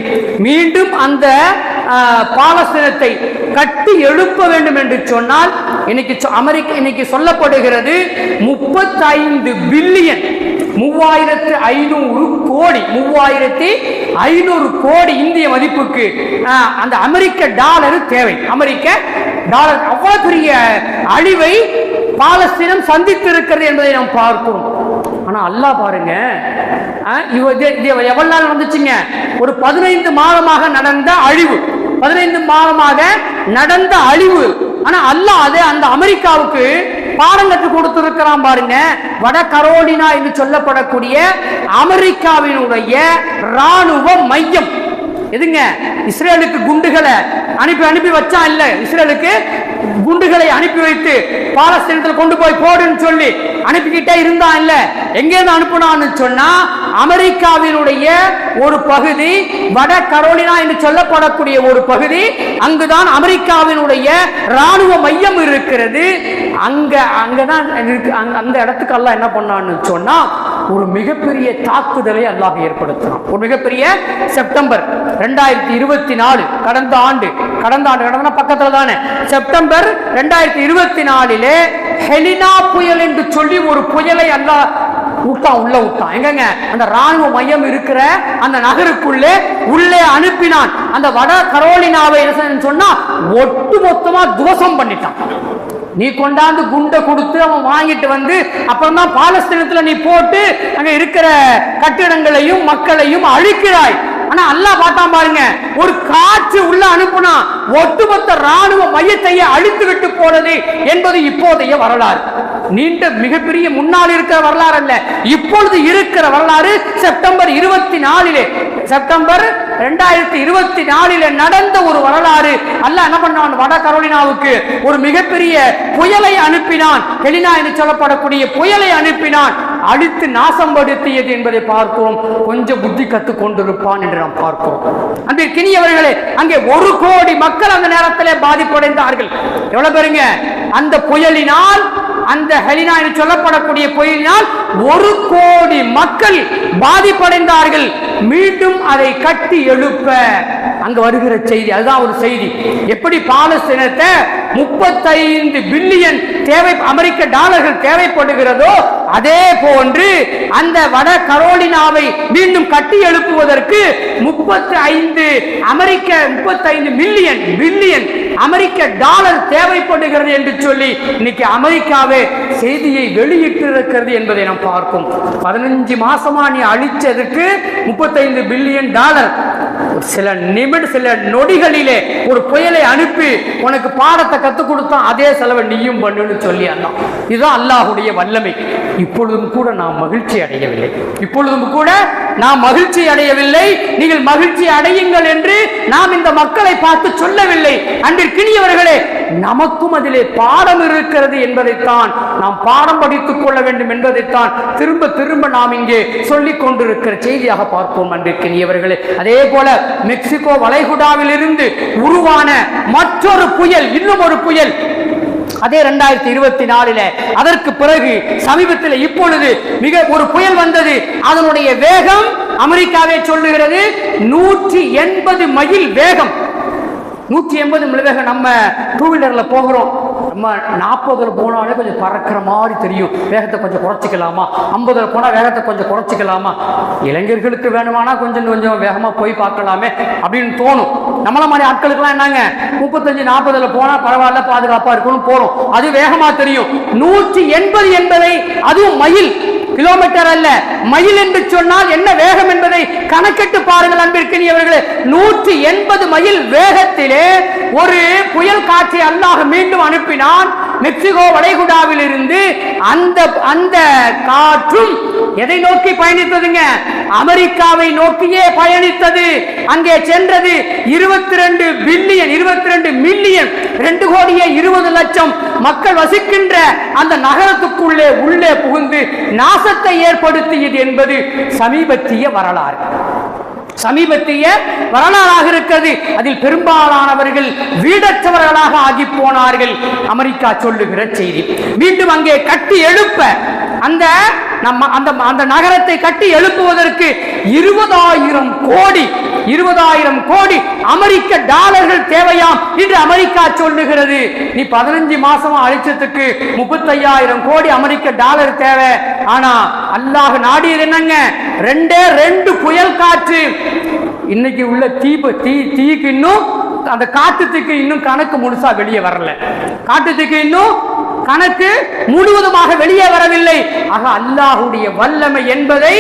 மீண்டும் அந்த பாலஸ்தீனத்தை கட்டி எழுப்ப வேண்டும் என்று சொன்னால் இன்னைக்கு சொல்லப்படுகிறது 35 பில்லியன் 3500 கோடி இந்திய மதிப்புக்கு அந்த அமெரிக்க டாலர் தேவை. அமெரிக்க டாலர் அவ்வளவு பெரிய அழிவை பாலஸ்தீனம் சந்தித்திருக்கிறது என்பதை நாம் பார்க்கிறோம். ஆனா அல்லாஹ் பாருங்க, எவ்வளவு நாள் வந்துச்சுங்க? ஒரு 15 மாதமாக நடந்த அழிவு, 15 மாதமாக நடந்த அழிவு. ஆனா அல்லாஹ் அதே அந்த அமெரிக்காவுக்கு பாடம் கற்றுக் கொடுத்திருக்கிறான் பாருங்க. வட கரோலினா என்று சொல்லப்படக்கூடிய அமெரிக்காவினுடைய ராணுவ மையம் எதுங்க? இஸ்ரேலுக்கு குண்டுகளை அனுப்பி வச்சா இல்ல, இஸ்ரேலுக்கு குண்டுகளை அனுப்பி வைத்து பாலஸ்தீனத்தில் கொண்டு போய் போடுன்னு சொல்லி அனுப்பிக்கிட்டே இருந்தா இல்ல. எங்கேருந்து அனுப்பினான்னு சொன்னா அமெரிக்காவினுடைய ஒரு பகுதி, வட கரோலினா என்று சொல்லப்படக்கூடிய ஒரு பகுதி, அங்குதான் அமெரிக்காவினுடைய ராணுவ மையம் இருக்கிறது. அங்கதான் அந்த இடத்துக்கு அல்லாஹ் என்ன பண்ணான்னு சொன்னா ஒரு மிகப்பெரிய தாக்குதலை அல்லாஹ் ஏற்படுத்தினான். ஒரு மிகப்பெரிய செப்டம்பர் 2024 கடந்த ஆண்டு பக்கத்துல தானே செப்டம்பர் 2024 ஹெலினா புயல் என்று சொல்லி ஒரு புயலை அல்லாஹ் உள்ள விட்டான். எங்கங்க? அந்த ராணுவ மையம் இருக்கிற அந்த நகருக்குள்ளே உள்ளே அனுப்பினான். அந்த வட கரோலினாவை சொன்னா ஒட்டு மொத்தமா துவசம் பண்ணிட்டான். நீ கொண்டாந்து குண்டை கொடுத்து அவன் வாங்கிட்டு வந்து அப்புறம் தான் பாலஸ்தீனத்துல நீ போட்டு அங்க இருக்கிற கட்டிடங்களையும் மக்களையும் அழிக்கிறாய். ஆனா அல்லாஹ் பார்த்தான் பாருங்க, ஒரு காற்று உள்ள அனுப்புனா ஒட்டுமொத்த ராணுவ மையத்தையே அழித்து விட்டு போனது என்பது இப்போதைய வரலாறு. நீண்ட மிகப்பெரிய முன்னால் இருக்கிற வரலாறு அல்ல, இப்பொழுது இருக்கிற வரலாறு. செப்டம்பர் 2024 நடந்த ஒரு வரலாறு. அல்லாஹ் என்ன பண்ணான்? வட கரோலினாவுக்கு ஒரு மிகப்பெரிய புயலை அனுப்பினான். ஹெலினா என்று சொல்லப்படக்கூடிய புயலை அனுப்பினான். அழித்து நாசப்படுத்தியது என்பதை பார்க்கிறோம். கொஞ்சம் புத்தி கற்றுக் கொண்டிருப்பான் என்று நாம் பார்க்கிறோம். அந்த கிணியவர்களே, அங்கே 1 கோடி மக்கள் அந்த நேரத்திலே பாதிப்படைந்தார்கள். எவ்வளவு பேருங்க? அந்த புயலினால், அந்த ஹெலினா என்று சொல்லப்படக்கூடிய புயலினால் 1 கோடி மக்கள் பாதிப்படைந்தார்கள். மீண்டும் அதை கட்டி எழுப்ப அங்க வருகிற செய்தி, அதுதான் ஒரு செய்தி. எப்படி பாலஸ்தீனத்தை 35 பில்லியன் அமெரிக்க டாலர்கள் தேவைப்படுகிறதோ அதே போன்று அந்த வட கரோலினாவை மீண்டும் கட்டி எழுப்புவதற்கு 35 பில்லியன் அமெரிக்க டாலர் தேவைப்படுகிறது என்று சொல்லி இன்னைக்கு அமெரிக்காவே செய்தியை வெளியிட்டிருக்கிறது என்பதை நாம் பார்க்கும். 15 மாசமா நீ அழிச்சதுக்கு 35 பில்லியன் டாலர். சில நொடிகளிலே ஒரு புயலை அனுப்பி உனக்கு பாடத்தை கற்றுக் கொடுத்தான். அதே செலவை நீயும் பண்ணுன்னு சொல்லி அண்ணா. இதுதான் அல்லாஹுடைய வல்லமை. இப்பொழுதும் கூட நாம் மகிழ்ச்சி அடையவில்லை. நீங்கள் மகிழ்ச்சி அடையுங்கள் என்று நாம் இந்த மக்களை பார்த்து சொல்லவில்லை. அன்பிற்கினியவர்களே, நமக்கும் அதிலே பாடம் இருக்கிறது என்பதைத்தான் நாம் பாடம் படித்துக் கொள்ள வேண்டும் என்பதைத்தான் திரும்ப திரும்ப நாம் இங்கே சொல்லிக் கொண்டிருக்கிற செய்தியாக பார்ப்போம். அன்பிற்கினியவர்களே, அதே போல மெக்சிகோ வளைகுடாவில் இருந்து உருவான மற்றொரு புயல், இன்னும் ஒரு புயல், அதே 2024 அதற்கு பிறகு சமீபத்தில் இப்பொழுது ஒரு புயல் வந்தது. அதனுடைய வேகம் அமெரிக்காவே சொல்லுகிறது 180 மைல் வேகம். 180 மைல் வேகம். நம்ம 2 வீலர்ல போகிறோம், நம்ம 40 போனாலே கொஞ்சம் பறக்கிற மாதிரி தெரியும். வேகத்தை கொஞ்சம் குறைச்சிக்கலாமா, 50 போனா வேகத்தை கொஞ்சம் குறைச்சிக்கலாமா, இளைஞர்களுக்கு வேணுமானா கொஞ்சம் வேகமா போய் பார்க்கலாமே அப்படின்னு தோணும். நம்மள மாதிரி ஆட்களுக்கெல்லாம் என்னங்க 35-40 போனா பரவாயில்ல, பாதுகாப்பா இருக்கணும் போறோம். அது வேகமா தெரியும். 180 என்பதை, அதுவும் மைல், கிலோமீட்டர் அல்ல, மைல் என்று சொன்னால் என்ன வேகம் என்பதை கணக்கிட்டு பாருங்கள் அன்பிற்கினியவர்களே. 180 மைல் வேகத்திலே ஒரு புயல் காற்றை அல்லாஹ் மீண்டும் அனுப்பினான். மெக்சிகோ வளைகுடாவில் இருந்து அந்த அந்த காற்றும் எதை நோக்கி பயணித்ததுங்க? அமெரிக்காவை நோக்கியே பயணித்தது. அங்கே சென்றது 22 பில்லியன் 22 மில்லியன் 2,20,00,000 மக்கள் வசிக்கின்ற அந்த நகரத்துக்குள்ளே உள்ளே புகுந்து நாசத்தை ஏற்படுத்தியது என்பது சமீபத்திய வரலாறு. சமீபத்திய வரலாறாக இருக்கிறது. அதில் பெரும்பாலானவர்கள் வீடற்றவர்களாக ஆகி போனார்கள். அமெரிக்கா சொல்லுகிற செய்தி. மீண்டும் அங்கே கட்டி எழுப்ப அந்த நகரத்தை கட்டி எழுப்புவதற்கு 20,000 கோடி அமெரிக்க டாலர்கள் தேவையாம் என்று அமெரிக்கா சொல்லுகிறது. நீ 15 மாசமா அழிச்சதுக்கு 35,000 கோடி அமெரிக்க டாலர் தேவை. ஆனா அல்லாஹ் நாடியது என்னங்க? 2 புயல் காற்று. இன்னைக்கு உள்ள தீக்கு இன்னும் அந்த காட்டுக்கு இன்னும் கணக்கு முழுசா வெளியே வரல. காட்டுக்கு இன்னும் கணக்கு முழுவதுமாக வெளியே வரவில்லை. ஆக அல்லாஹ்வுடைய வல்லமை என்பதை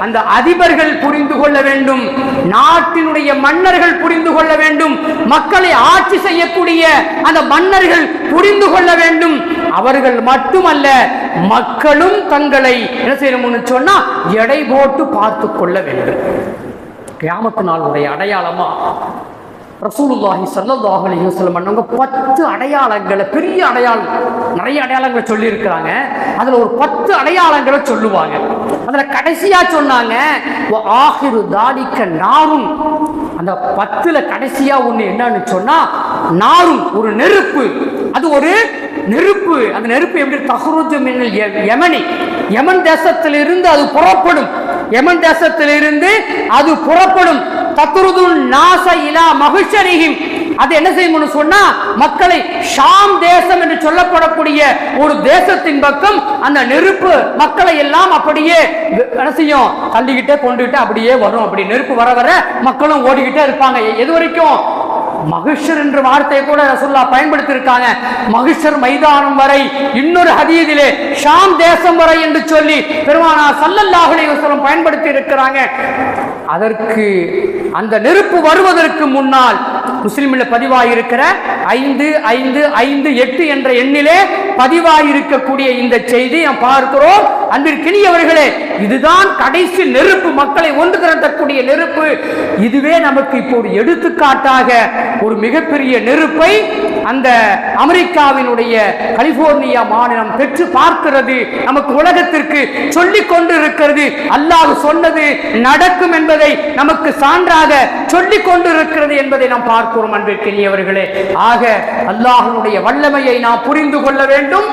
அந்த அதிபர்கள் புரிந்து கொள்ள வேண்டும். நாட்டினுடைய மன்னர்கள் புரிந்து கொள்ள வேண்டும். மக்களை ஆட்சி செய்யக்கூடிய அந்த மன்னர்கள் புரிந்து கொள்ள வேண்டும். அவர்கள் மட்டுமல்ல, மக்களும் தங்களை என்ன செய்யணும்னு சொன்னா எடை போட்டு பார்த்து கொள்ள வேண்டும். கியாமத்து நாளுடைய அடையாளமா ரசூலுல்லாஹி ஸல்லல்லாஹு அலைஹி வஸல்லம் 10 அடையாளங்களை, பெரிய அடையாளம், நிறைய அடையாளங்களை சொல்லி இருக்கிறாங்க. அதுல ஒரு 10 அடையாளங்களை சொல்லுவாங்க. அதுல கடைசியா சொன்னாங்க ஆஹிரு தாலிக நாரும். அந்த 10ல கடைசியா ஒண்ணு என்னன்னு சொன்னா நாரும், ஒரு நெருப்பு. அது ஒரு நெருப்பு. அந்த நெருப்பு எப்படி? தஹ்ருஜு மினல் யமனி, யமன் தேசத்திலிருந்து அது புறப்படும். யமன் தேசத்திலிருந்து அது புறப்படும். தத்ருதுன் நாஸ இலா மஹ்ஷரிஹிம். அது என்ன செய்யும்னு சொன்னா மக்களை ஷாம் தேசம் என்று சொல்லப்படக்கூடிய ஒரு தேசத்தின் பக்கம் அந்த நெருப்பு மக்களை எல்லாம் அப்படியே என்ன செய்யும்? தள்ளிக்கிட்டே கொண்டுகிட்டு அப்படியே வரும். அப்படி நெருப்பு வர வர மக்களும் ஓடிக்கிட்டே இருப்பாங்க. எது வரைக்கும்? மஹ்ஷர் என்ற வார்த்தையை கூட ரசூலுல்லாஹ் பயன்படுத்தி இருக்காங்க. மஹ்ஷர் மைதானம் வரை. இன்னொரு ஹதீஸிலே ஷாம் தேசம் வரை என்று சொல்லி பெருமானார் ஸல்லல்லாஹு அலைஹி வஸல்லம் பயன்படுத்தி இருக்கிறாங்க. அதற்கு அந்த நெருப்பு வருவதற்கு முன்னால் முஸ்லிமில் பதிவாயிருக்கிற 55558 என்ற எண்ணிலே பதிவாயிருக்கக்கூடிய இந்த செய்தி நாம் பார்க்கிறோம். அன்பிற்கினியவர்களே, இதுதான் கடைசி நெருப்பு, மக்களை ஒன்று திரட்டக்கூடிய நெருப்பு. இதுவே நமக்கு இப்போ ஒரு எடுத்துக்காட்டாக ஒரு மிகப்பெரிய நெருப்பை அந்த அமெரிக்காவினுடைய கலிபோர்னியா மாநிலம் பெற்று பார்க்கிறது. நமக்கு உலகத்திற்கு சொல்லிக் கொண்டு இருக்கிறது. அல்லாஹ் சொன்னது நடக்கும் என்பதை நமக்கு சான்றாக சொல்லிக் கொண்டு இருக்கிறது என்பதை நாம் பார்க்கிறோம். அன்பிற்கினியவர்களே, ஆக அல்லாஹ்வுடைய வல்லமையை நாம் புரிந்து கொள்ள வேண்டும்.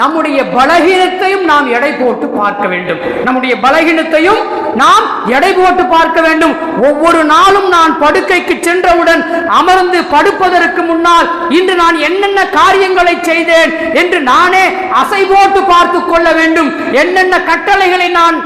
நம்முடைய பலகீனத்தையும் நாம் எடை போட்டு பார்க்க வேண்டும். நம்முடைய பலகீனத்தையும் நாம் எடை போட்டு பார்க்க வேண்டும். ஒவ்வொரு நாளும் நான் படுக்கைக்கு சென்றவுடன் அமர்ந்து படுப்பதற்கு முன்னால் இன்று நான் என்னென்ன காரியங்களை செய்தேன் என்று நானே அசை போட்டு பார்த்து கொள்ள வேண்டும். என்னென்ன கட்டளைகளை நான்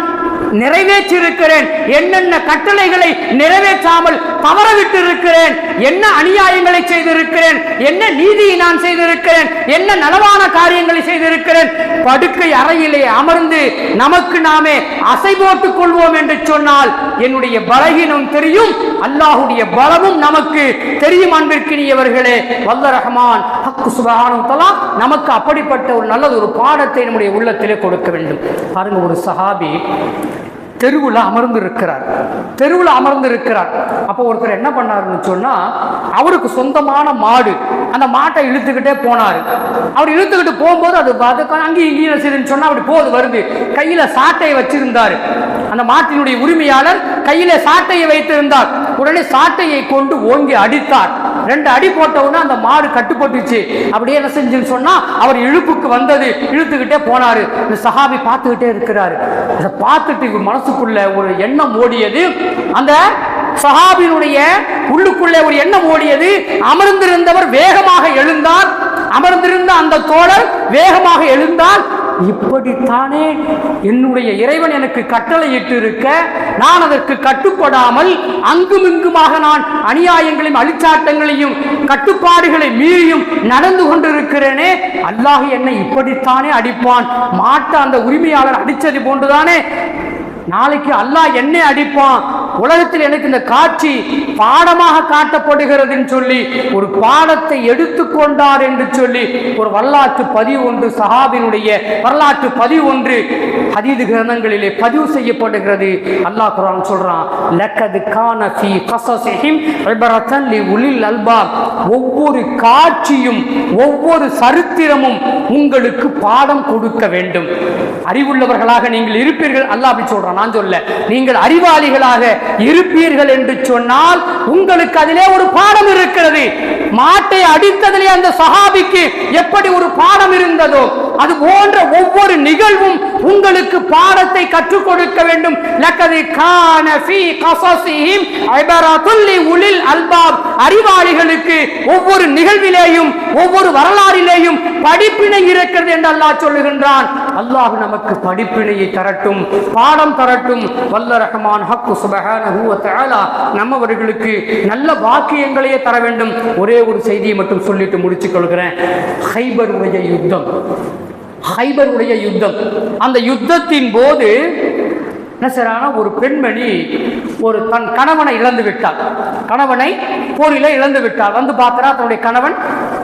நிறைவேற்றிருக்கிறேன், என்னென்ன கட்டளைகளை நிறைவேற்றாமல் தவறவிட்டு இருக்கிறேன், என்ன அநியாயங்களை செய்திருக்கிறேன், என்ன நீதியை நான் செய்திருக்கிறேன், என்ன நலவான காரியங்களை செய்திருக்கிறேன். படுக்கை அறையிலே அமர்ந்து நமக்கு நாமே அசை போட்டுக் கொள்வோம் என்று சொன்னால் என்னுடைய பலகீனம் தெரியும், அல்லாஹ்வுடைய பலமும் நமக்கு தெரியும். அன்பிற்கினியவர்களே, வல்ல ரஹ்மான் ஹக்கு சுப்ஹானஹு வ தஆலா நமக்கு அப்படிப்பட்ட ஒரு நல்ல ஒரு பாடத்தை நம்முடைய உள்ளத்திலே கொடுக்க வேண்டும். பாருங்க, ஒரு சஹாபி தெருவில் அமர்ந்து இருக்கிறார். அப்போ ஒருத்தர் என்ன பண்ணாருன்னு சொன்னா, அவருக்கு சொந்தமான மாடு, அந்த மாட்டை இழுத்துக்கிட்டே போனாரு. அவர் இழுத்துக்கிட்டு போகும்போது அது அங்கேயும் இங்கேயும் சொன்னா அப்படி போது வருது. கையில சாட்டையை வச்சிருந்தாரு. அந்த மாட்டினுடைய உரிமையாளர் கையில சாட்டையை வைத்திருந்தார். உடனே சாட்டையை கொண்டு ஓங்கி அடித்தார். 2 அடி போட்ட உடனே அந்த மாடு கட்டுப்பட்டுச்சு. அப்படியே என்ன செஞ்சுன்னு சொன்னா அவர் இழுப்புக்கு வந்தது, இழுத்துக்கிட்டே போனாரு. இந்த சஹாபி பார்த்துக்கிட்டே இருக்கிறாரு. அதை பார்த்துட்டு மனசுக்குள்ள ஒரு எண்ணம் ஓடியது. அந்த சஹாபியினுடைய உள்ளுக்குள்ளே ஒரு எண்ணம் ஓடியது. அமர்ந்திருந்தவர் வேகமாக எழுந்தார். அமர்ந்திருந்த அந்த தோழர் வேகமாக எழுந்தார். இப்படித்தானே என்னுடைய இறைவன் எனக்கு கட்டளையிட்டு இருக்க, நான் அதற்கு கட்டுப்படாமல் அங்குமிங்குமாக நான் அநியாயங்களையும் அழிச்சாட்டங்களையும் கட்டுப்பாடுகளை மீறியும் நடந்து கொண்டிருக்கிறேனே, அல்லாஹ் என்னை இப்படித்தானே அடிப்பான். மாட்ட அந்த உரிமையாளர் அடிச்சது போன்றுதானே நாளைக்கு அல்லாஹ் என்னை அடிப்பான். உலகத்தில் எனக்கு இந்த காட்சி பாடமாக காட்டப்படுகிறதுன்னு சொல்லி ஒரு பாடத்தை எடுத்துக்கொண்டார் என்று சொல்லி ஒரு வரலாற்று பதிவு ஒன்று, சஹாபினுடைய வரலாற்று பதிவு ஒன்று ஹதீஸ் கிரந்தங்களிலே பதிவு செய்யப்படுகிறது. அல்லாஹ் குர்ஆன் சொல்றான், லக்கத் கான ஃபீ கஸஸிஹிம் இப்ரத்தன் லிஉலில் அல்பாப். ஒவ்வொரு காட்சியும் ஒவ்வொரு சரித்திரமும் உங்களுக்கு பாடம் கொடுக்க வேண்டும். அறிவுள்ளவர்களாக நீங்கள் இருப்பீர்கள், அல்லாஹ் அப்படி சொல்றான், நான் சொல்ல. நீங்கள் அறிவாளிகளாக இருப்பீர்கள் என்று சொன்னால் உங்களுக்கு அதிலே ஒரு பாடம் இருக்கிறது. மாட்டை அடித்ததிலே அந்த சஹாபிக்கு எப்படி ஒரு பாடம் இருந்ததோ அது போன்ற ஒவ்வொரு நிகழ்வும் உங்களுக்கு பாடத்தை கற்றுக் கொடுக்க வேண்டும். லக்கத் கான ஃபீ கஸஸிஹிம் இப்ரத்துல் லிஉலில் அல்பாப். அறிவாளிகளுக்கு ஒவ்வொரு நிகழ்விலேயும் ஒவ்வொரு வரலாறிலேயும் படிப்பினை இருக்கிறது என்று அல்லாஹ் சொல்லுகின்றான். அல்லாஹ் நமக்கு படிப்பினையை தரட்டும், பாடம் தரட்டும். வல்ல ரஹ்மான் ஹக்கு சுப்ஹானஹு வ தஆலா நம்மவர்களுக்கு நல்ல வாக்கியங்களையே தர வேண்டும். ஒரே ஒரு செய்தியை மட்டும் சொல்லிட்டு முடிச்சுக் கொள்கிறேன். ஹைபருடைய யுத்தம், ஹைபருடைய யுத்தம், அந்த யுத்தத்தின் போது ஒரு பெண்மணி ஒரு தன் கணவனை இழந்து விட்டார். கணவனை போரிலே இழந்து விட்டார். வந்து பார்த்தா தன்னுடைய கணவன்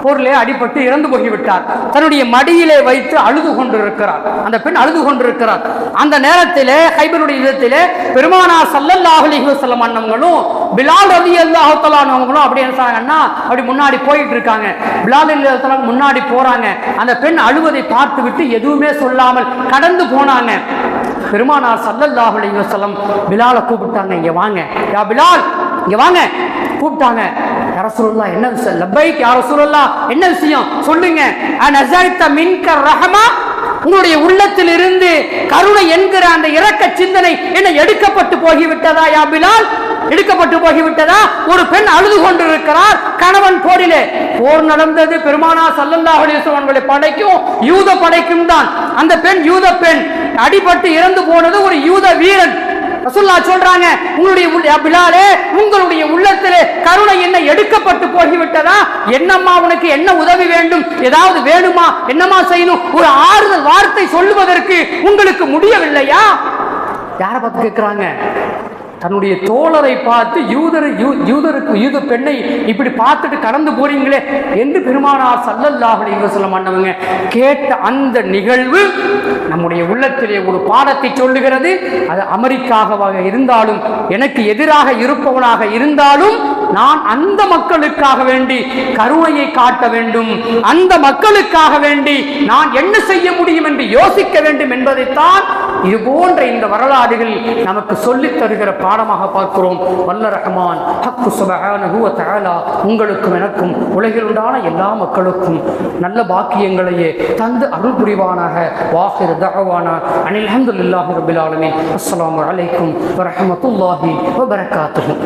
போரிலே அடிபட்டு இறந்து போய்விட்டார். தன்னுடைய மடியிலே வைத்து அழுது கொண்டிருக்கிறார். அந்த பெண் அழுது கொண்டிருக்கிறார். அந்த நேரத்திலே ஹைபருடைய யுத்தத்திலே பெருமானார் ஸல்லல்லாஹு அலைஹி வஸல்லம் அன்னவங்களும் பிலால் ரலியல்லாஹு தஆலா அன்ஹுவும் அப்படி என்ன சொன்னாங்கன்னா, அப்படி முன்னாடி போயிட்டு இருக்காங்க. பிலால் ரலியல்லாஹு தஆலா முன்னாடி போறாங்க. அந்த பெண் அழுவதை பார்த்து விட்டு எதுவுமே சொல்லாமல் கடந்து போனாங்க. பெருமானார் ஸல்லல்லாஹு அலைஹி வஸல்லம் பிலாலை கூப்பிட்டாங்க, இங்க வாங்க யா பிலால், இங்க வாங்க கூப்பிட்டாங்க. யா ரசூலுல்லாஹ், என்ன விஷயம்? லப்பைக் யா ரசூலுல்லாஹ், என்ன விஷயம் சொல்லுங்க. அனஸைத மின்க ரஹமா, உங்களுடைய உள்ளத்தில் இருந்து கருணை என்கிற அந்த இரக்க சிந்தனை என்ன எடுக்கப்பட்டு போகிவிட்டதா யா பிலால்? எடுக்கப்பட்டு போகிவிட்டதா? ஒரு பெண் அழுது கொண்டிருக்கிறார். கணவன் போரிலே, போர் நடந்தது பெருமானார் ஸல்லல்லாஹு அலைஹி வஸல்லம் படைக்கும் யூத படைக்கும் தான். அந்த பெண் யூத பெண், அடிபட்டு இறந்து போனது ஒரு யூத வீரன். ரசூலுல்லாஹ் சொல்றாங்க, உங்களுடைய பிலாலே, உங்களுடைய உள்ளத்திலே கருணை என்ன எடுக்கப்பட்டு போகிவிட்டதா? என்னம்மா உனக்கு என்ன உதவி வேண்டும்? ஏதாவது வேணுமா? என்னமா செய்யணும்? ஒரு ஆறுதல் வார்த்தை சொல்லுவதற்கு உங்களுக்கு முடியவில்லையா? யாரை பார்த்து கேட்கிறாங்க? தன்னுடைய தோழரை பார்த்து, யூத பெண்ணை இப்படி பார்த்துட்டு கடந்து போறீங்களே என்று பெருமானார் ஸல்லல்லாஹு அலைஹி வஸல்லம் அன்னவங்க கேட்ட அந்த நிகழ்வு நம்முடைய உள்ளத்திலே ஒரு பாடத்தை சொல்லுகிறது. அது அமெரிக்காவாக இருந்தாலும், எனக்கு எதிராக இருப்பவனாக இருந்தாலும், நான் அந்த மக்களுக்காக வேண்டி கருணையை காட்ட வேண்டும். அந்த மக்களுக்காக வேண்டி நான் என்ன செய்ய முடியும் என்று யோசிக்க வேண்டும் என்பதைத்தான் இது போன்ற இந்த வரலாறுகள் நமக்கு சொல்லித் தருகிற பாடமாக பார்க்கிறோம். வல்ல ரஹ்மான் ஹக்கு சுப்ஹானஹு வ தஆலா உங்களுக்கும் எனக்கும் உலகில் உண்டான எல்லா மக்களுக்கும் நல்ல பாக்கியங்களையே தந்து அருள் புரிவானாக. வாஹிர் தஅவானா அனில் ஹம்துலில்லாஹி ரப்பில் ஆலமீன். அஸ்ஸலாமு அலைக்கும் வ ரஹ்மத்துல்லாஹி வ பரகாத்துஹு.